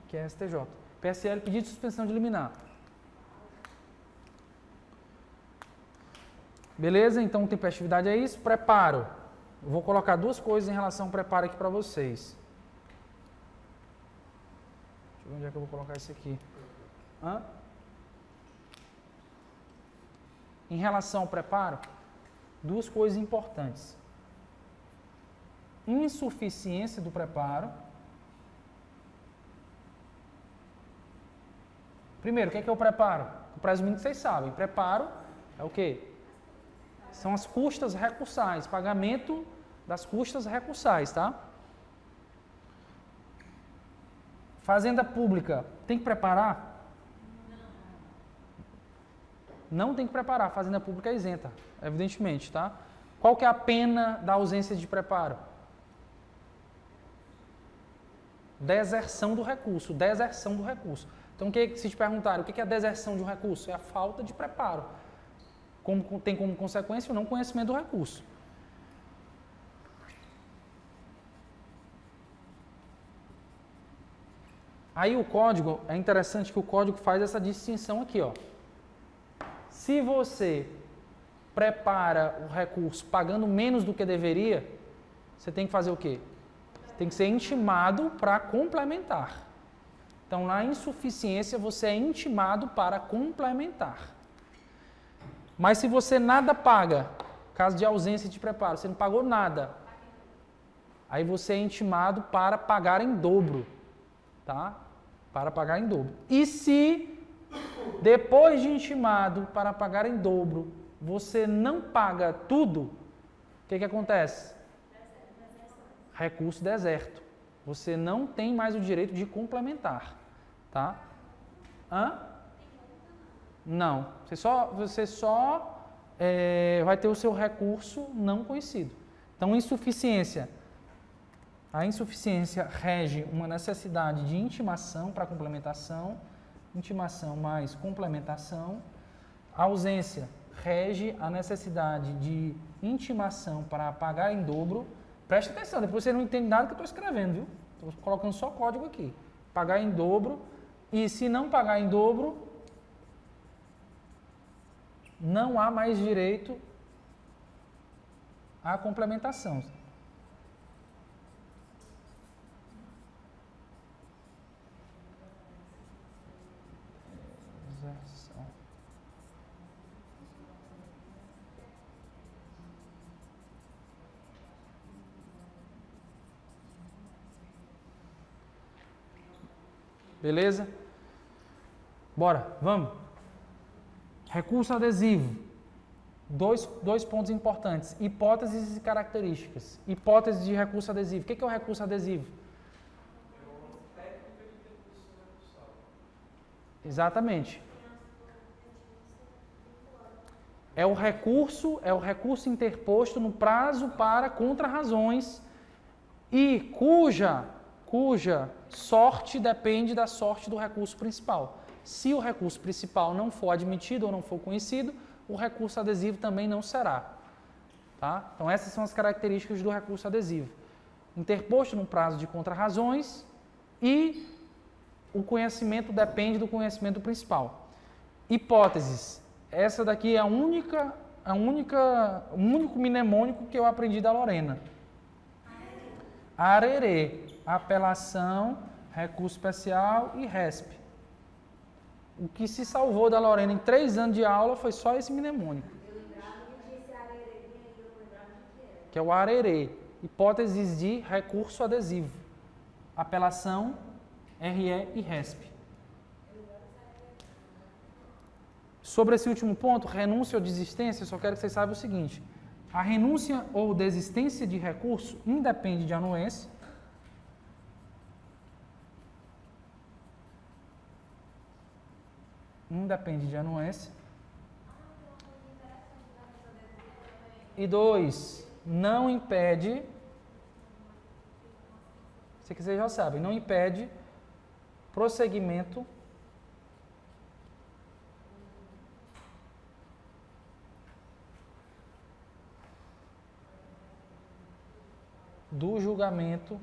Que é STJ. PSL, pedido de suspensão de liminar. Beleza? Então, tempestividade é isso. Preparo. Eu vou colocar duas coisas em relação ao preparo aqui para vocês. Deixa eu ver onde é que eu vou colocar isso aqui. Em relação ao preparo, duas coisas importantes. Insuficiência do preparo. Primeiro, o que é o preparo? O presumindo que vocês sabem. Preparo é o quê? São as custas recursais, pagamento das custas recursais, tá? Fazenda Pública, tem que preparar? Não tem que preparar, Fazenda Pública é isenta, evidentemente, tá? Qual que é a pena da ausência de preparo? Deserção do recurso, Então, se te perguntarem o que é a deserção de um recurso? É a falta de preparo. Tem como consequência o não conhecimento do recurso. Aí o código, é interessante que o código faz essa distinção aqui, ó. Se você prepara o recurso pagando menos do que deveria, você tem que fazer o quê? Tem que ser intimado para complementar. Então, na insuficiência, você é intimado para complementar. Mas se você nada paga, caso de ausência de preparo, você não pagou nada, aí você é intimado para pagar em dobro, tá? Para pagar em dobro. E se, depois de intimado para pagar em dobro, você não paga tudo, o que acontece? Recurso deserto. Você não tem mais o direito de complementar, tá? Não, você só vai ter o seu recurso não conhecido. Então, insuficiência. A insuficiência rege uma necessidade de intimação para complementação, intimação mais complementação. A ausência rege a necessidade de intimação para pagar em dobro. Preste atenção, depois você não entende nada que eu estou escrevendo, viu? Estou colocando só código aqui. Pagar em dobro, e se não pagar em dobro, não há mais direito à complementação. Beleza? Bora, vamos. Recurso adesivo. Dois pontos importantes. Hipóteses e características. Hipótese de recurso adesivo. O que é o recurso adesivo? Exatamente. É o recurso interposto no prazo para contrarrazões e cuja sorte depende da sorte do recurso principal. Se o recurso principal não for admitido ou não for conhecido, o recurso adesivo também não será. Tá? Então essas são as características do recurso adesivo. Interposto no prazo de contrarrazões e o conhecimento depende do conhecimento principal. Hipóteses. Essa daqui é o único mnemônico que eu aprendi da Lorena. Arerê. Apelação, recurso especial e RESP. O que se salvou da Lorena em 3 anos de aula foi só esse mnemônico. Que é o arerê. Hipóteses de recurso adesivo. Apelação, RE e RESP. Sobre esse último ponto, renúncia ou desistência, eu só quero que vocês saibam o seguinte. A renúncia ou desistência de recurso independe de anuência. Independe de anuência. E 2, não impede, se vocês já sabem, não impede prosseguimento do julgamento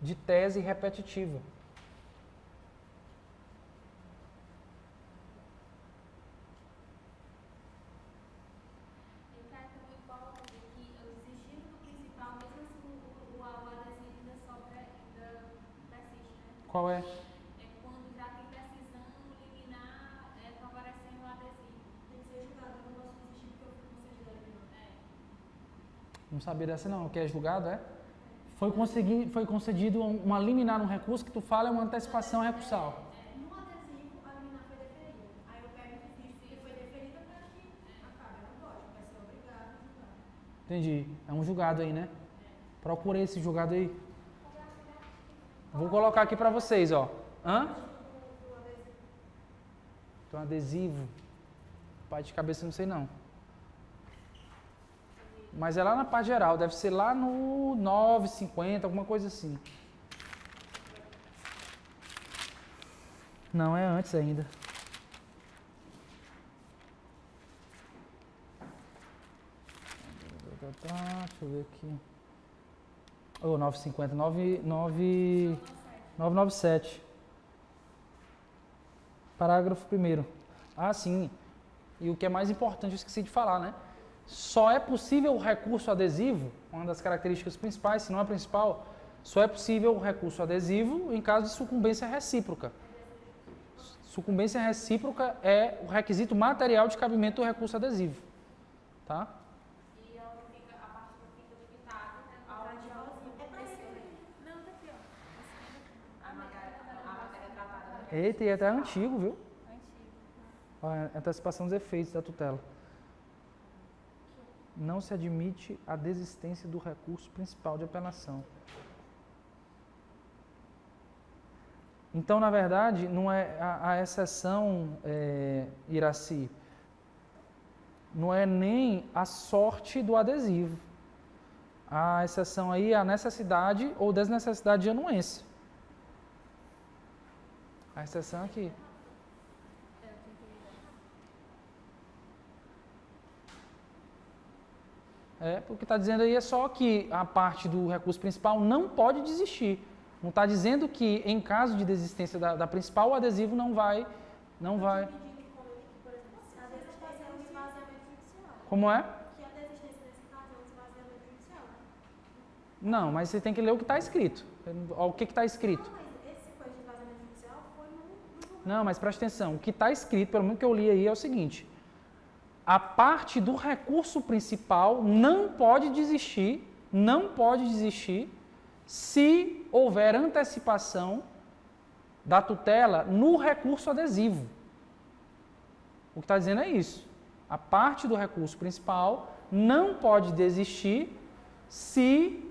de tese repetitiva. Qual é? É quando já tem decisão liminar favorecendo o adesivo. Tem que ser julgado, eu não posso desistir porque eu fui concedido. Não sabia dessa não, o que é julgado é? Foi concedido uma liminar no recurso que tu fala é uma antecipação recursal. No adesivo, a liminar foi deferida. Aí eu pego e fiz, foi deferida para que acabe. Não pode, vai ser obrigado a julgar. Entendi. É um julgado aí, né? Procurei esse julgado aí. Vou colocar aqui para vocês, ó. Hã? Então, adesivo. Pai de cabeça, não sei não. Mas é lá na parte geral. Deve ser lá no 950, alguma coisa assim. Não, é antes ainda. Deixa eu ver aqui. 950, 997. Parágrafo 1º. Ah, sim. E o que é mais importante, eu esqueci de falar, né? Só é possível o recurso adesivo, uma das características principais, se não a principal, só é possível o recurso adesivo em caso de sucumbência recíproca. Sucumbência recíproca é o requisito material de cabimento do recurso adesivo. Tá? Eita, e é até antigo, viu? Olha, antecipação dos efeitos da tutela. Não se admite a desistência do recurso principal de apelação. Então, na verdade, não é a exceção, Iraci, não é nem a sorte do adesivo. A exceção aí é a necessidade ou desnecessidade de anuência. A exceção aqui. O que está dizendo aí é só que a parte do recurso principal não pode desistir. Não está dizendo que em caso de desistência da principal, o adesivo não vai. Como é? Não, mas você tem que ler o que está escrito. O que está escrito? Não, mas preste atenção. O que está escrito, pelo menos que eu li aí, é o seguinte. A parte do recurso principal não pode desistir se houver antecipação da tutela no recurso adesivo. O que está dizendo é isso. A parte do recurso principal não pode desistir se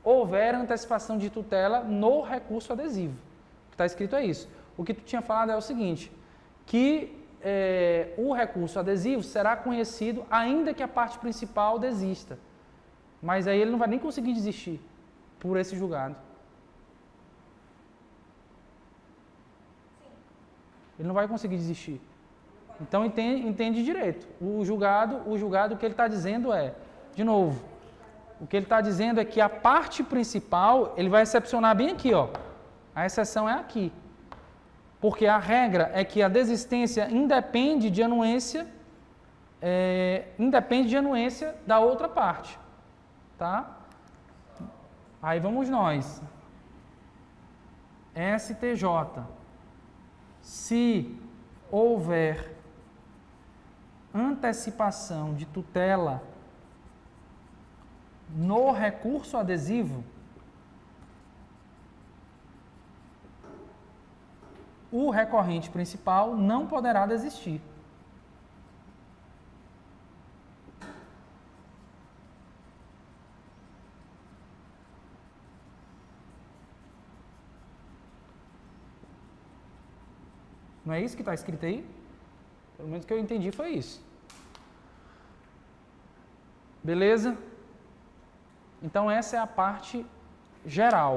houver antecipação de tutela no recurso adesivo. O que está escrito é isso. O que tu tinha falado é o seguinte, que o recurso adesivo será conhecido ainda que a parte principal desista. Mas aí ele não vai nem conseguir desistir por esse julgado. Ele não vai conseguir desistir. Então entende direito. O julgado, o que ele está dizendo é, de novo, o que ele está dizendo é que a parte principal, ele vai excepcionar bem aqui, ó. A exceção é aqui. Porque a regra é que a desistência independe de anuência da outra parte. Tá? Aí vamos nós. STJ. Se houver antecipação de tutela no recurso adesivo, o recorrente principal não poderá desistir. Não é isso que está escrito aí? Pelo menos o que eu entendi foi isso. Beleza? Então essa é a parte geral,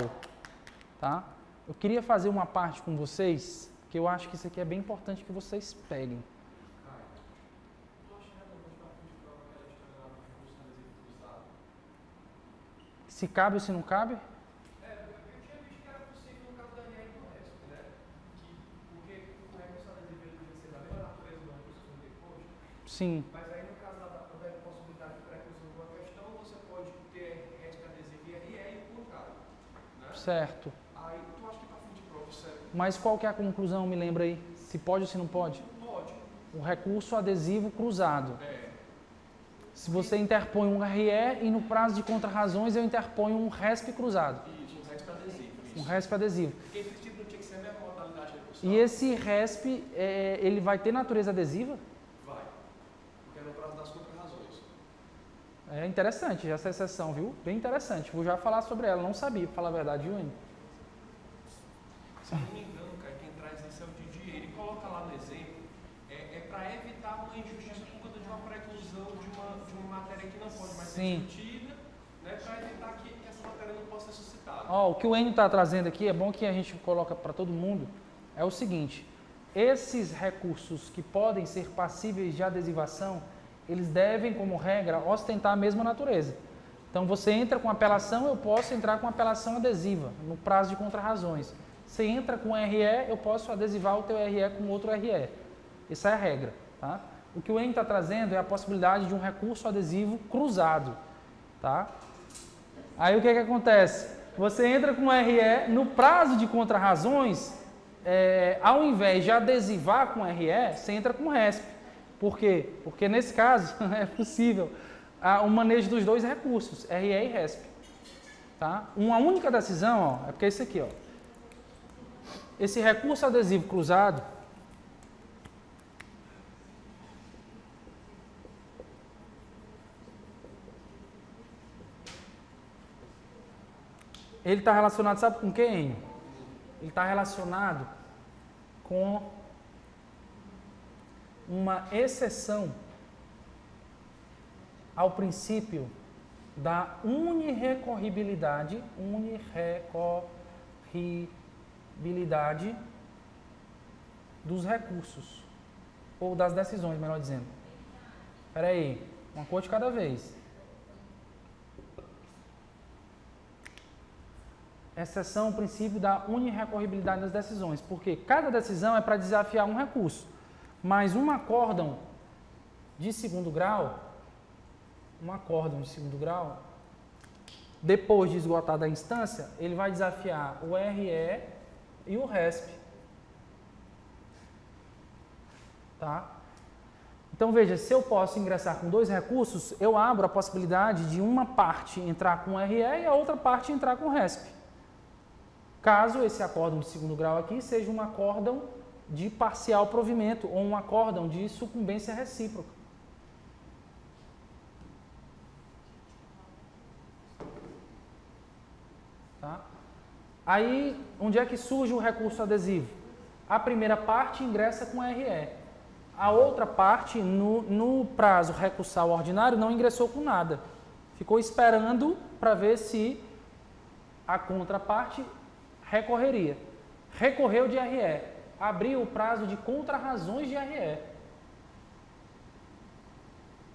tá? Eu queria fazer uma parte com vocês, que eu acho que isso aqui é bem importante que vocês peguem. Se cabe ou se não cabe? Eu tinha visto que era possível no caso da RE e do resto, né? Porque o recurso adesivo ele deve ser da mesma natureza do recurso depois. Sim. Mas aí no caso da possibilidade de pré-reclusão de uma questão, você pode ter RESP adesivo e RE e por caso, né? Certo. Aí tu acha que para fim de prova isso é... Mas qual que é a conclusão, me lembra aí? Se pode ou se não pode? Pode. O recurso adesivo cruzado. Se você interpõe um RE e no prazo de contrarrazões eu interponho um RESP cruzado. Isso, um RESP adesivo. Um RESP adesivo. Porque em princípio não tinha que ser a mesma modalidade recursal. E esse RESP, ele vai ter natureza adesiva? Vai. Porque é no prazo das contrarrazões. É interessante essa exceção, viu? Bem interessante. Vou já falar sobre ela. Não sabia, para falar a verdade, viu, Enio? Se eu não me engano, cara, quem traz isso é o Didier. Ele coloca lá no exemplo, para evitar uma injustiça por conta de uma preclusão de uma matéria que não pode mais ser discutida, né, para evitar que essa matéria não possa ser suscitada. Ó, o que o Enio está trazendo aqui, é bom que a gente coloca para todo mundo, é o seguinte, esses recursos que podem ser passíveis de adesivação, eles devem, como regra, ostentar a mesma natureza. Então, você entra com apelação, eu posso entrar com apelação adesiva, no prazo de contrarrazões. Você entra com RE, eu posso adesivar o teu RE com outro RE. Essa é a regra, tá? O que o Enio está trazendo é a possibilidade de um recurso adesivo cruzado, tá? Aí o que acontece? Você entra com RE, no prazo de contrarrazões, ao invés de adesivar com RE, você entra com RESP. Por quê? Porque nesse caso é possível o manejo dos dois recursos, RE e RESP. Tá? Uma única decisão, ó, é porque é isso aqui, ó. Esse recurso adesivo cruzado, ele está relacionado, sabe com quem? Ele está relacionado com uma exceção ao princípio da unirrecorribilidade dos recursos, ou das decisões, melhor dizendo. Espera aí, uma cor de cada vez. Exceção ao princípio da unirrecorribilidade das decisões, porque cada decisão é para desafiar um recurso, mas um acórdão de segundo grau, depois de esgotada a instância, ele vai desafiar o RE e o RESP. Tá? Então veja, se eu posso ingressar com dois recursos, eu abro a possibilidade de uma parte entrar com RE e a outra parte entrar com RESP. caso esse acórdão de segundo grau aqui seja um acórdão de parcial provimento ou um acórdão de sucumbência recíproca. Tá? Aí, onde é que surge o recurso adesivo? A primeira parte ingressa com RE. A outra parte, no prazo recursal ordinário, não ingressou com nada. Ficou esperando para ver se a contraparte recorreria. Recorreu de RE. Abriu o prazo de contrarrazões de RE.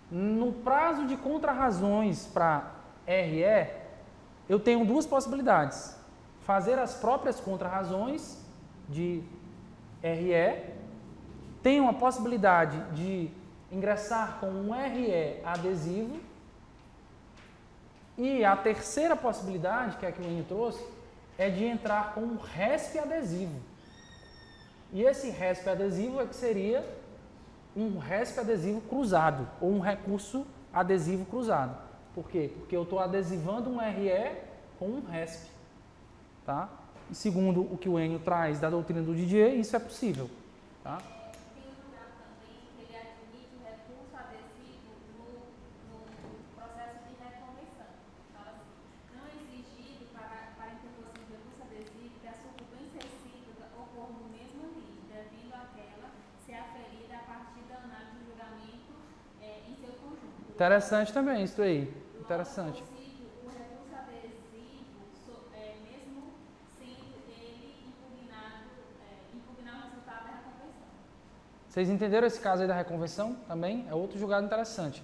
No prazo de contrarrazões para RE, eu tenho duas possibilidades. Fazer as próprias contrarrazões de RE. Tenho a possibilidade de ingressar com um RE adesivo. E a terceira possibilidade, que é a que o Enio trouxe, é de entrar com um RESP adesivo. E esse RESP adesivo é que seria um RESP adesivo cruzado, ou um recurso adesivo cruzado. Por quê? Porque eu estou adesivando um RE com um RESP. Tá? E segundo o que o Enio traz da doutrina do Didier, isso é possível. Tá? Tem um lugar também que ele admite o recurso adesivo no processo de reconvenção. Fala assim, não é exigido para a interposição de recurso adesivo que a sucumbência recíproca ocorra no mesmo nível, devendo aquela ser aferida a partir da análise do julgamento em seu conjunto. Interessante também isso aí. Interessante. O recurso adesivo, mesmo sendo ele impugnar o resultado da reconvenção. Vocês entenderam esse caso aí da reconvenção também? É outro julgado interessante.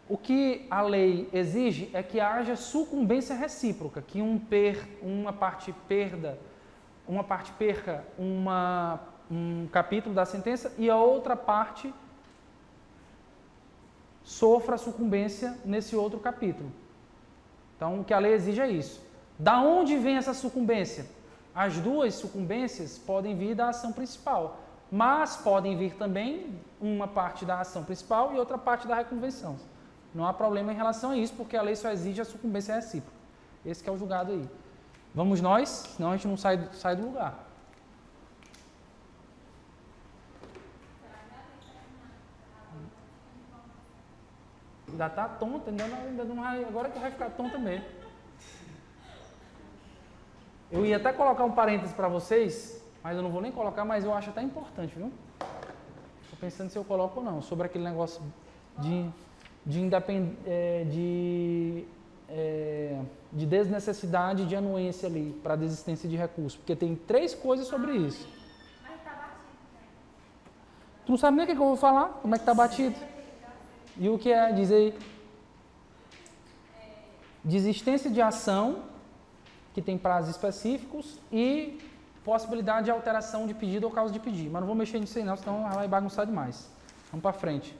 O que a lei exige é que haja sucumbência recíproca, que uma parte perca um capítulo da sentença e a outra parte sofra sucumbência nesse outro capítulo. Então, o que a lei exige é isso. Da onde vem essa sucumbência? As duas sucumbências podem vir da ação principal, mas podem vir também uma parte da ação principal e outra parte da reconvenção. Não há problema em relação a isso, porque a lei só exige a sucumbência recíproca. Esse que é o julgado aí. Vamos nós, senão a gente não sai do lugar. Já está tonta, ainda não vai, agora que vai ficar tonta mesmo. Eu ia até colocar um parênteses para vocês, mas eu não vou nem colocar, mas eu acho até importante, viu? Estou pensando se eu coloco ou não, sobre aquele negócio de desnecessidade de anuência ali, para desistência de recurso, porque tem 3 coisas sobre isso. Mas está batido, né? Tu não sabe nem o que eu vou falar, como é que está batido. E o que é? Diz aí. Desistência de ação, que tem prazos específicos, e possibilidade de alteração de pedido ou causa de pedir. Mas não vou mexer nisso aí não, senão ela vai bagunçar demais. Vamos para frente.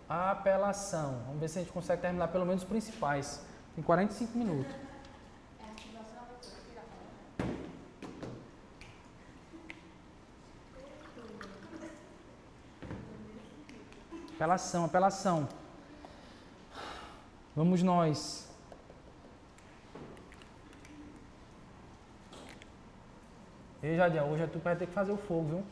A apelação. Vamos ver se a gente consegue terminar pelo menos os principais. Tem 45 minutos. Apelação. Vamos nós. Ei, Jadiel, hoje tu vai ter que fazer o fogo, viu?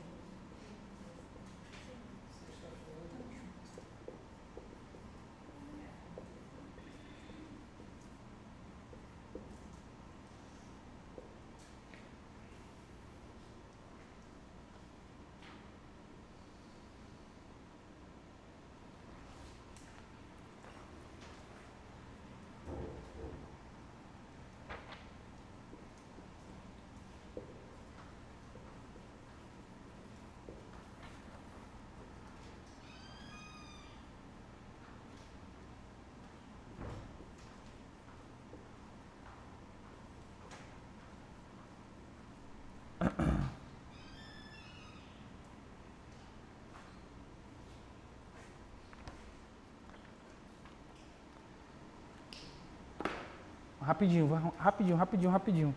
Rapidinho.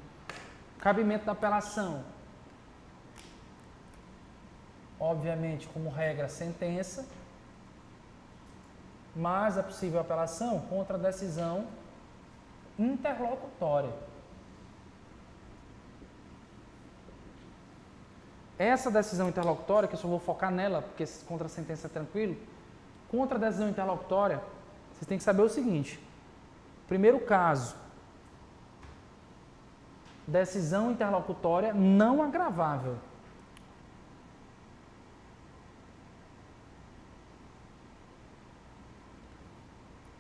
Cabimento da apelação. Obviamente, como regra, sentença. mas é possível apelação contra a decisão interlocutória. Essa decisão interlocutória, que eu só vou focar nela, porque contra a sentença é tranquilo, contra a decisão interlocutória, vocês têm que saber o seguinte. Primeiro caso, decisão interlocutória não agravável.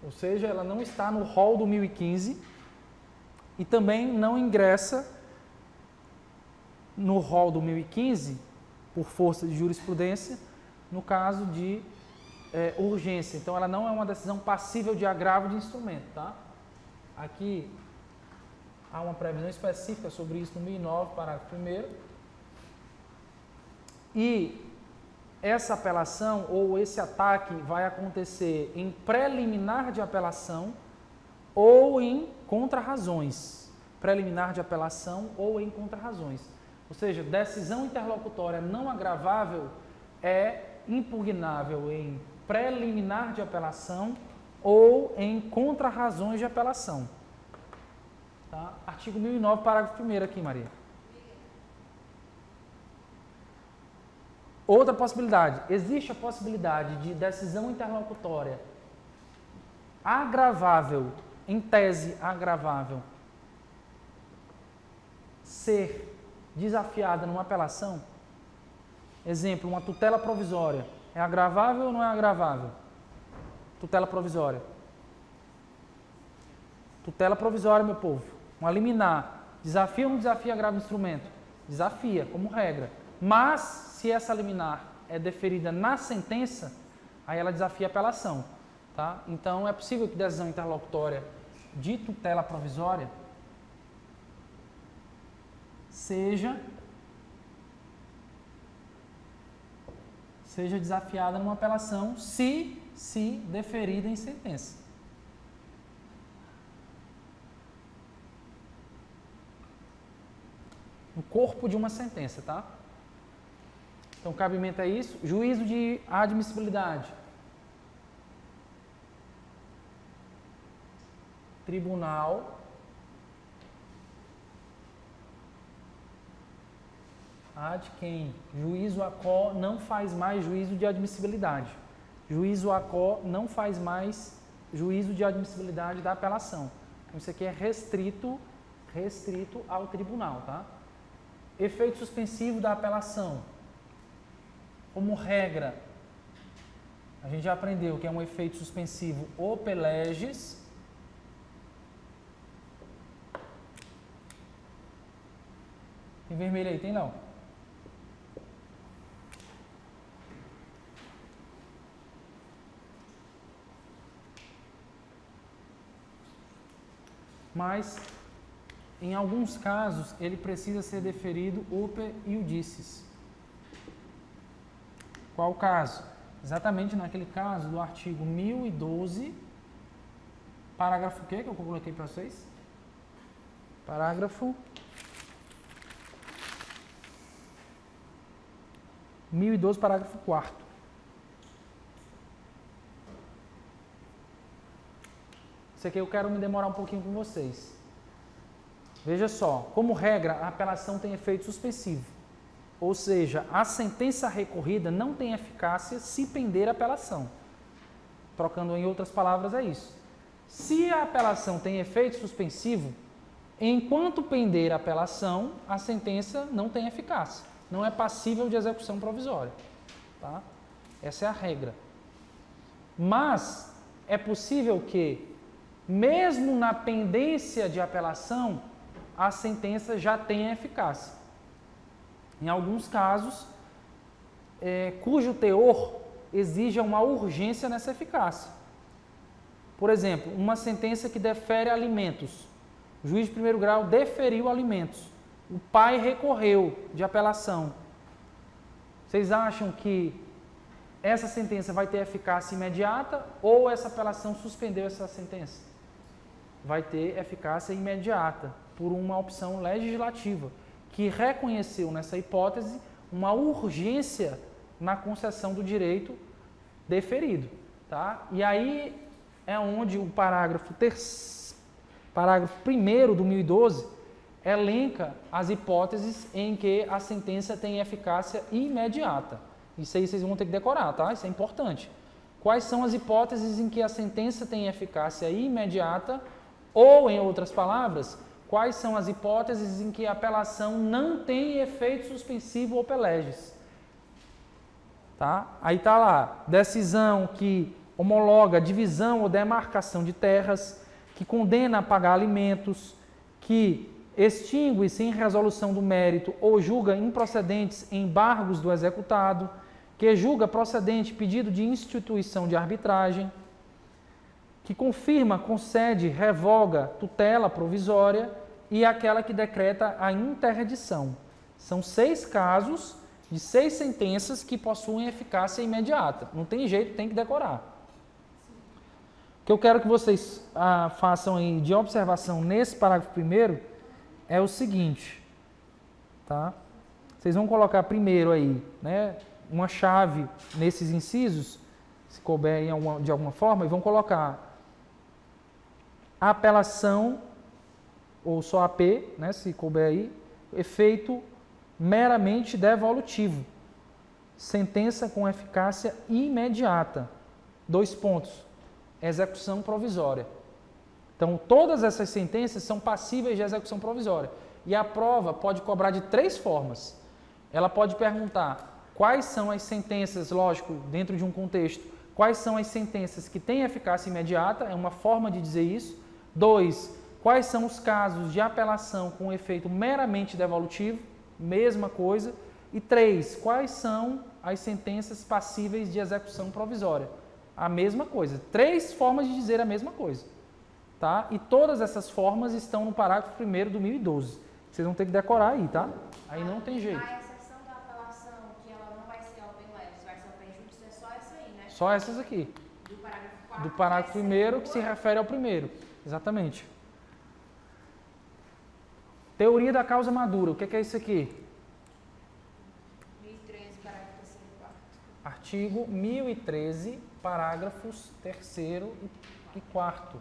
Ou seja, ela não está no rol do 1015 e também não ingressa no rol do 1015, por força de jurisprudência, no caso de urgência. Então, ela não é uma decisão passível de agravo de instrumento, tá? Aqui há uma previsão específica sobre isso no 1009, parágrafo 1º. E essa apelação ou esse ataque vai acontecer em preliminar de apelação ou em contrarrazões. Preliminar de apelação ou em contrarrazões. Ou seja, decisão interlocutória não agravável é impugnável em preliminar de apelação ou em contrarrazões de apelação. Tá? Artigo 1009, parágrafo 1º aqui, Maria. Outra possibilidade. Existe a possibilidade de decisão interlocutória agravável, em tese agravável, ser desafiada numa apelação? Exemplo, uma tutela provisória. É agravável ou não é agravável? Tutela provisória. Tutela provisória, meu povo. Uma liminar. Desafia ou não desafia agravo de instrumento? Desafia, como regra. Mas, se essa liminar é deferida na sentença, aí ela desafia a apelação. Tá? Então, é possível que decisão interlocutória de tutela provisória seja desafiada numa apelação se deferida em sentença. No corpo de uma sentença, tá? Então, cabimento é isso. Juízo de admissibilidade. Tribunal ad quem? Juízo a quo não faz mais juízo de admissibilidade. Juízo a quo não faz mais juízo de admissibilidade da apelação. Então, isso aqui é restrito ao tribunal, tá? Efeito suspensivo da apelação. Como regra, a gente já aprendeu que é um efeito suspensivo ope legis. Tem vermelho aí, tem não? Mas, em alguns casos, ele precisa ser deferido ope iudicis. Qual o caso? Exatamente naquele caso do artigo 1012, parágrafo que eu coloquei para vocês? Parágrafo 1012, parágrafo 4º. Isso aqui eu quero me demorar um pouquinho com vocês. Veja só, como regra, a apelação tem efeito suspensivo. Ou seja, a sentença recorrida não tem eficácia se pender a apelação. Trocando em outras palavras, é isso. Se a apelação tem efeito suspensivo, enquanto pender a apelação, a sentença não tem eficácia. Não é passível de execução provisória. Tá? Essa é a regra. Mas é possível que, mesmo na pendência de apelação, a sentença já tenha eficácia. Em alguns casos, cujo teor exija uma urgência nessa eficácia. Por exemplo, uma sentença que defere alimentos. O juiz de primeiro grau deferiu alimentos. O pai recorreu de apelação. Vocês acham que essa sentença vai ter eficácia imediata ou essa apelação suspendeu essa sentença? Vai ter eficácia imediata, por uma opção legislativa, que reconheceu nessa hipótese uma urgência na concessão do direito deferido. Tá? E aí é onde o parágrafo 1º do 1012 elenca as hipóteses em que a sentença tem eficácia imediata. Isso aí vocês vão ter que decorar, tá? Isso é importante. Quais são as hipóteses em que a sentença tem eficácia imediata? Ou, em outras palavras, quais são as hipóteses em que a apelação não tem efeito suspensivo ou peleges? Tá? Aí está lá, decisão que homologa divisão ou demarcação de terras, que condena a pagar alimentos, que extingue sem resolução do mérito ou julga improcedentes embargos do executado, que julga procedente pedido de instituição de arbitragem, que confirma, concede, revoga tutela provisória e aquela que decreta a interdição. São 6 casos de 6 sentenças que possuem eficácia imediata. Não tem jeito, tem que decorar. O que eu quero que vocês façam aí de observação nesse parágrafo 1º é o seguinte, tá? Vocês vão colocar primeiro aí, né, uma chave nesses incisos, se couber de alguma forma, e vão colocar a apelação, ou só AP, né, se couber aí, efeito meramente devolutivo, sentença com eficácia imediata, 2 pontos, execução provisória. Então, todas essas sentenças são passíveis de execução provisória. E a prova pode cobrar de 3 formas. Ela pode perguntar quais são as sentenças, lógico, dentro de um contexto, quais são as sentenças que têm eficácia imediata, é uma forma de dizer isso. 2, quais são os casos de apelação com efeito meramente devolutivo, mesma coisa. E 3, quais são as sentenças passíveis de execução provisória, a mesma coisa. 3 formas de dizer a mesma coisa. Tá? E todas essas formas estão no parágrafo 1º do 1012. Vocês vão ter que decorar aí, tá? Aí não tem jeito. A exceção da apelação, que ela não vai ser open leges, vai ser open judice, é só essa aí, né? Só essas aqui. Do parágrafo 4. Do parágrafo 1º, que se refere ao 1º. Exatamente. Teoria da causa madura. O que é isso aqui? 1013, parágrafo 3º e 4º. Artigo 1013, parágrafos 3º e 4º.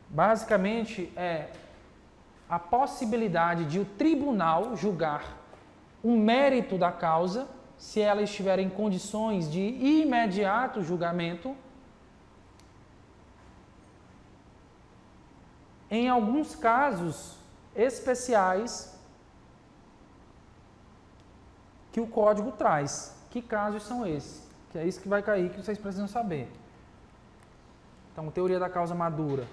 Basicamente, é a possibilidade de o tribunal julgar o mérito da causa, se ela estiver em condições de imediato julgamento, em alguns casos especiais que o Código traz. Que casos são esses? Que é isso que vai cair, que vocês precisam saber. Então, teoria da causa madura.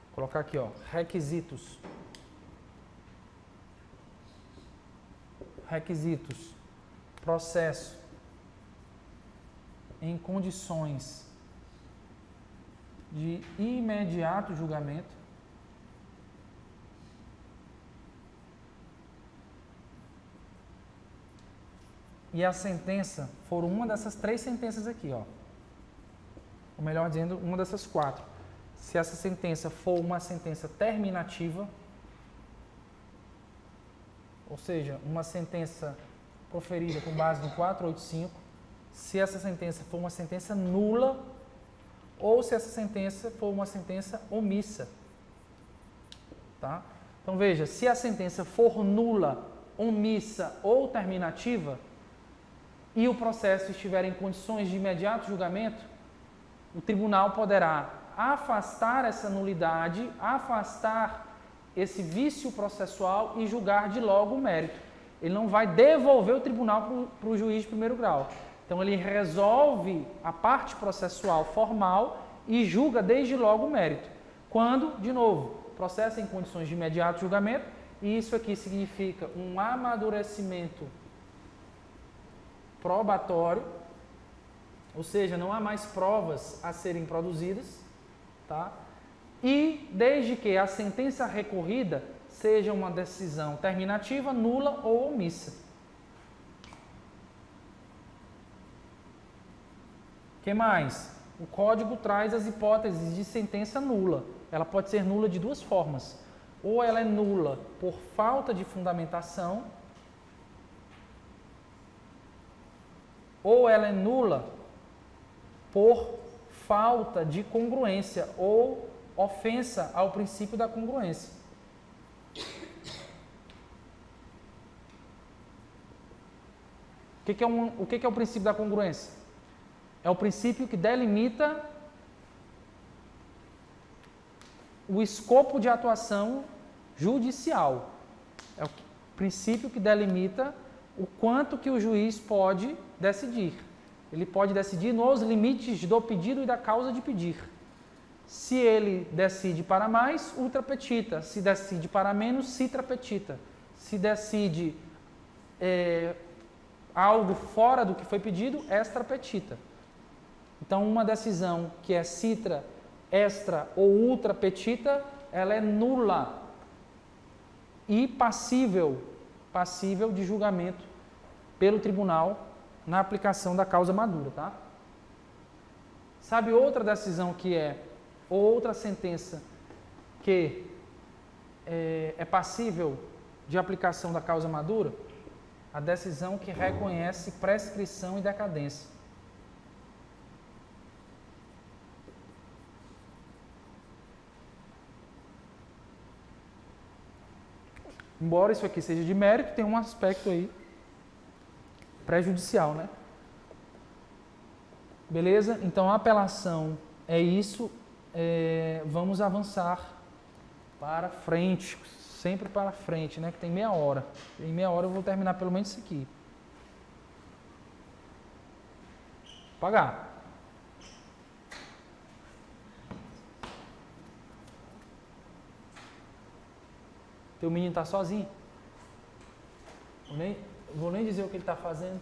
Vou colocar aqui, ó, requisitos. Requisitos. Processo. Em condições de imediato julgamento. E a sentença for uma dessas 3 sentenças aqui, ó. Ou melhor dizendo, uma dessas 4. Se essa sentença for uma sentença terminativa, ou seja, uma sentença proferida com base no 485, se essa sentença for uma sentença nula, ou se essa sentença for uma sentença omissa. Tá? Então veja, se a sentença for nula, omissa ou terminativa, e o processo estiver em condições de imediato julgamento, o tribunal poderá afastar essa nulidade, afastar esse vício processual e julgar de logo o mérito. Ele não vai devolver o tribunal para o juiz de 1º grau. Então, ele resolve a parte processual formal e julga desde logo o mérito. Quando, de novo, processo em condições de imediato julgamento, e isso aqui significa um amadurecimento probatório, ou seja, não há mais provas a serem produzidas, tá? E desde que a sentença recorrida seja uma decisão terminativa, nula ou omissa. O que mais? O Código traz as hipóteses de sentença nula. Ela pode ser nula de 2 formas. Ou ela é nula por falta de fundamentação, ou ela é nula por falta de congruência ou ofensa ao princípio da congruência. O que é o princípio da congruência? É o princípio que delimita o escopo de atuação judicial. É o princípio que delimita o quanto que o juiz pode decidir. Ele pode decidir nos limites do pedido e da causa de pedir. Se ele decide para mais, ultra petita. Se decide para menos, citra petita. Se decide algo fora do que foi pedido, extra petita. Então, uma decisão que é citra, extra ou ultra petita, ela é nula e passível de julgamento pelo tribunal na aplicação da causa madura, tá? Sabe outra decisão que outra sentença que é passível de aplicação da causa madura? A decisão que reconhece prescrição e decadência. Embora isso aqui seja de mérito, tem um aspecto aí prejudicial, né? Beleza? Então, a apelação é isso. Vamos avançar para frente, sempre para frente, né? Que tem meia hora. Em meia hora eu vou terminar pelo menos isso aqui. Pagar. Teu menino está sozinho? Vou nem dizer o que ele está fazendo.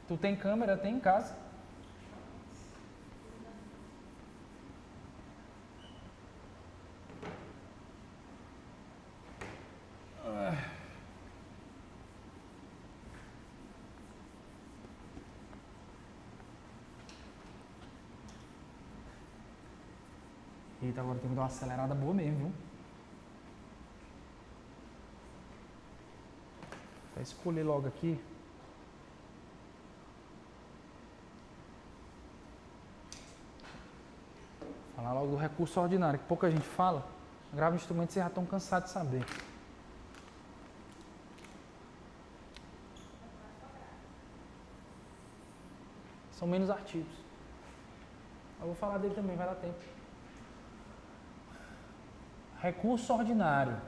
Tu tem câmera? Tem em casa? Eita, agora tem que dar uma acelerada boa mesmo, viu? Vou escolher logo aqui. Falar logo do recurso ordinário, que pouca gente fala. Grave instrumento, vocês já estão cansados de saber. São menos artigos. Eu vou falar dele também, vai dar tempo. Recurso ordinário.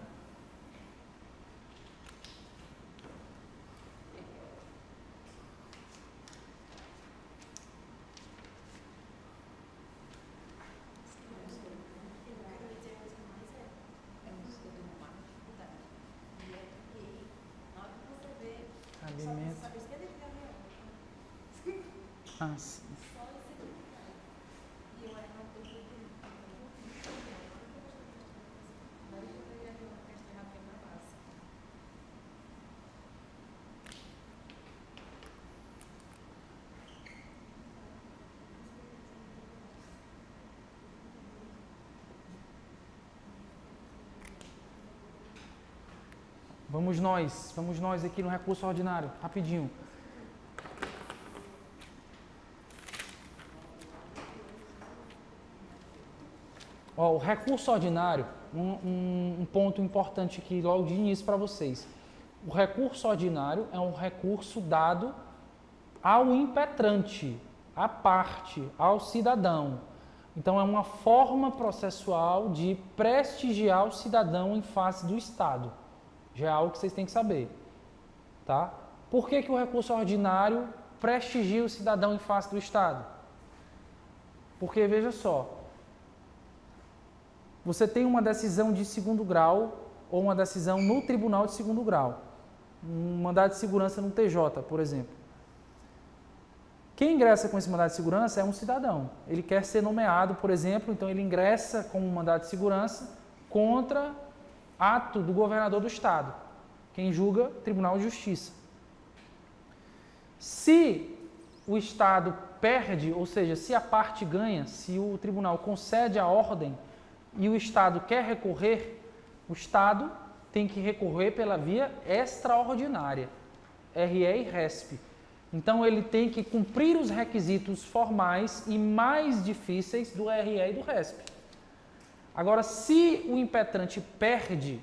Cabimento. Ah, sim. Vamos nós aqui no recurso ordinário, rapidinho. Ó, o recurso ordinário, um ponto importante aqui logo de início para vocês. O recurso ordinário é um recurso dado ao impetrante, à parte, ao cidadão. Então, é uma forma processual de prestigiar o cidadão em face do Estado. Já é algo que vocês têm que saber, tá? Por que o recurso ordinário prestigia o cidadão em face do Estado? Porque, veja só, você tem uma decisão de segundo grau ou uma decisão no tribunal de segundo grau, um mandado de segurança no TJ, por exemplo. Quem ingressa com esse mandado de segurança é um cidadão. Ele quer ser nomeado, por exemplo, então ele ingressa com um mandado de segurança contra ato do governador do estado. Quem julga, Tribunal de Justiça. Se o estado perde, ou seja, se a parte ganha, se o tribunal concede a ordem e o Estado quer recorrer, o Estado tem que recorrer pela via extraordinária, RE e RESP. Então, ele tem que cumprir os requisitos formais e mais difíceis do RE e do RESP. Agora, se o impetrante perde,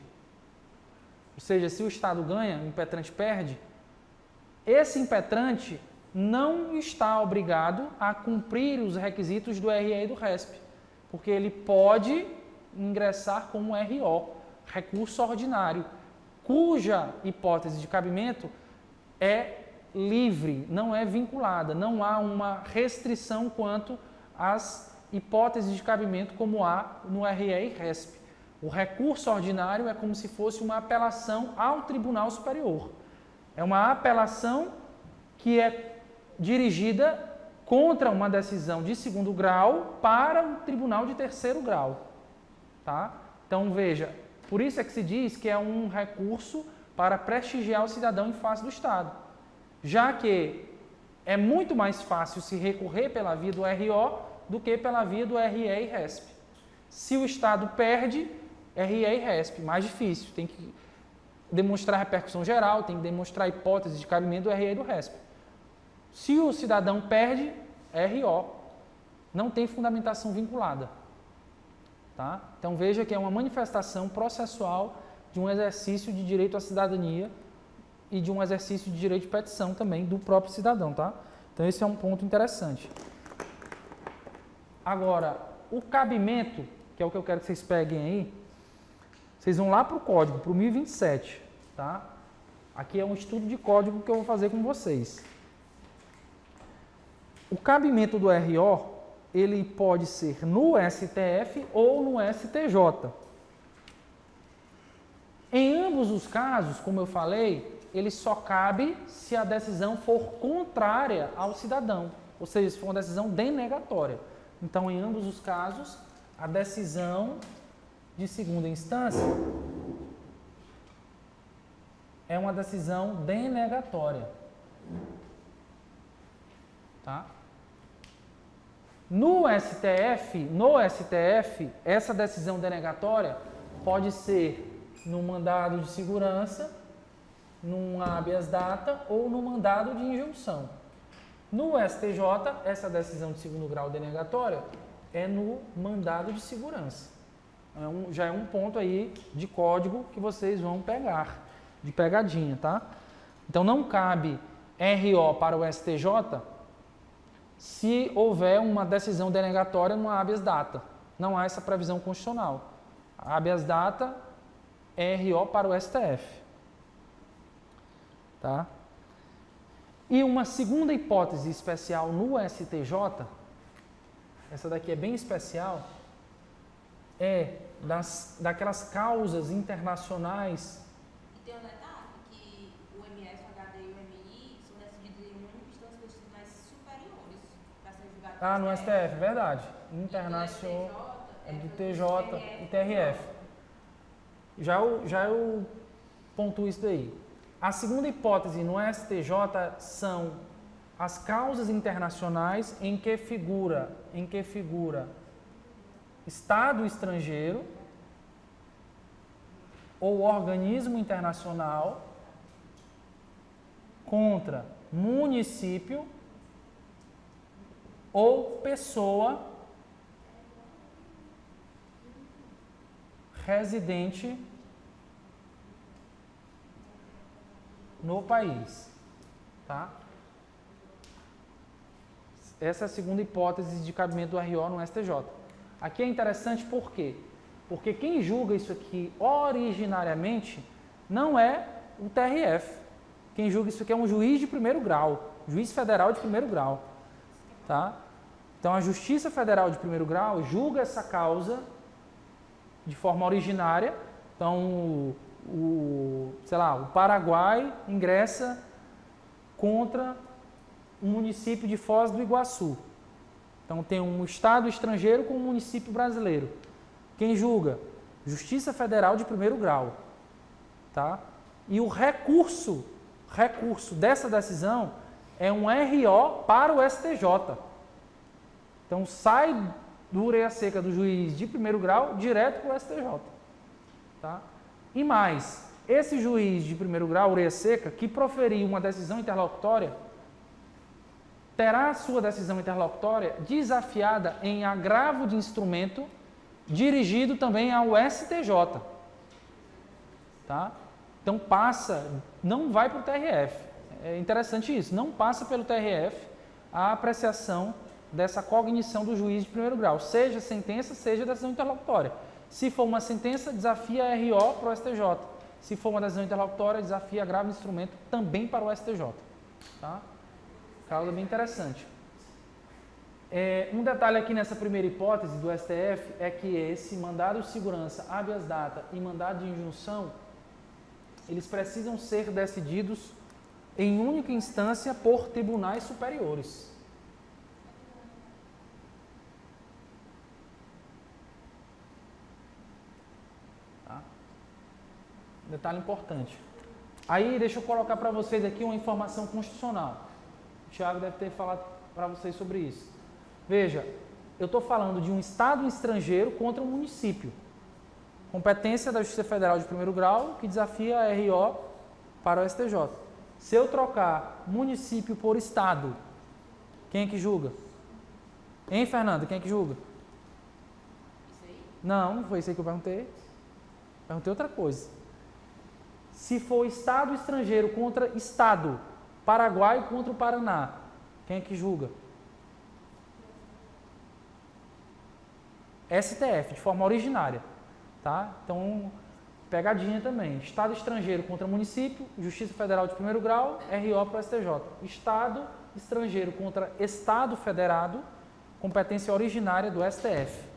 ou seja, se o Estado ganha, o impetrante perde, esse impetrante não está obrigado a cumprir os requisitos do RE e do RESP, porque ele pode ingressar com um RO, recurso ordinário, cuja hipótese de cabimento é livre, não é vinculada, não há uma restrição quanto às hipóteses de cabimento como há no RE e RESP. O recurso ordinário é como se fosse uma apelação ao Tribunal Superior. É uma apelação que é dirigida contra uma decisão de segundo grau para o tribunal de terceiro grau. Tá? Então, veja, por isso é que se diz que é um recurso para prestigiar o cidadão em face do Estado, já que é muito mais fácil se recorrer pela via do RO do que pela via do RE e RESP. Se o Estado perde, RE e RESP, mais difícil, tem que demonstrar repercussão geral, tem que demonstrar hipótese de cabimento do RE e do RESP. Se o cidadão perde, RO, não tem fundamentação vinculada. Tá? Então veja que é uma manifestação processual de um exercício de direito à cidadania e de um exercício de direito de petição também do próprio cidadão. Tá? Então esse é um ponto interessante. Agora, o cabimento, que é o que eu quero que vocês peguem aí, vocês vão lá para o código, para o 1027. Tá? Aqui é um estudo de código que eu vou fazer com vocês. O cabimento do RO, ele pode ser no STF ou no STJ. Em ambos os casos, como eu falei, ele só cabe se a decisão for contrária ao cidadão, ou seja, se for uma decisão denegatória. Então, em ambos os casos, a decisão de segunda instância é uma decisão denegatória. Tá? No STF, essa decisão denegatória pode ser no mandado de segurança, num habeas data ou no mandado de injunção. No STJ, essa decisão de segundo grau denegatória é no mandado de segurança. Já é um ponto aí de código que vocês vão pegar, de pegadinha, tá? Então não cabe RO para o STJ se houver uma decisão denegatória no habeas data. Não há essa previsão constitucional. A habeas data é RO para o STF. Tá? E uma segunda hipótese especial no STJ, essa daqui é bem especial, é daquelas causas internacionais. E tem um detalhe que o MS, o HD e o MI são decididos em uma instância constitucionais superiores para ser julgados. Ah, no STF, verdade. Internacional é do TJ e TRF. Já eu pontuo isso daí. A segunda hipótese no STJ são as causas internacionais em que figura Estado estrangeiro ou organismo internacional contra município ou pessoa residente no país, tá? Essa é a segunda hipótese de cabimento do RO no STJ. Aqui é interessante por quê? Porque quem julga isso aqui originariamente não é o TRF. Quem julga isso aqui é um juiz de primeiro grau, juiz federal de primeiro grau, tá? Então a Justiça Federal de primeiro grau julga essa causa de forma originária. Então o Paraguai ingressa contra um município de Foz do Iguaçu. Então tem um estado estrangeiro com um município brasileiro. Quem julga? Justiça Federal de primeiro grau. Tá? E o recurso dessa decisão é um RO para o STJ. Então, sai do ureia seca do juiz de primeiro grau direto para o STJ. Tá? E mais, esse juiz de primeiro grau, ureia seca, que proferir uma decisão interlocutória, terá a sua decisão interlocutória desafiada em agravo de instrumento, dirigido também ao STJ. Tá? Então, não vai para o TRF. É interessante isso, não passa pelo TRF a apreciação dessa cognição do juiz de primeiro grau, seja sentença, seja decisão interlocutória. Se for uma sentença, desafia a RO para o STJ. Se for uma decisão interlocutória, desafia agravo de instrumento também para o STJ. Tá? Causa bem interessante. Um detalhe aqui nessa primeira hipótese do STF é que esse mandado de segurança, habeas data e mandado de injunção, eles precisam ser decididos em única instância por tribunais superiores. Tá? Detalhe importante. Aí, deixa eu colocar para vocês aqui uma informação constitucional. O Thiago deve ter falado para vocês sobre isso. Veja, eu estou falando de um Estado estrangeiro contra um município. Competência da Justiça Federal de primeiro grau que desafia a RO para o STJ. Se eu trocar município por Estado, quem é que julga? Hein, Fernanda? Quem é que julga? Isso aí? Não foi isso aí que eu perguntei. Perguntei outra coisa. Se for Estado estrangeiro contra Estado, Paraguai contra o Paraná, quem é que julga? STF, de forma originária. Tá? Então, pegadinha também. Estado estrangeiro contra município, Justiça Federal de primeiro grau, RO para o STJ. Estado estrangeiro contra Estado federado, competência originária do STF.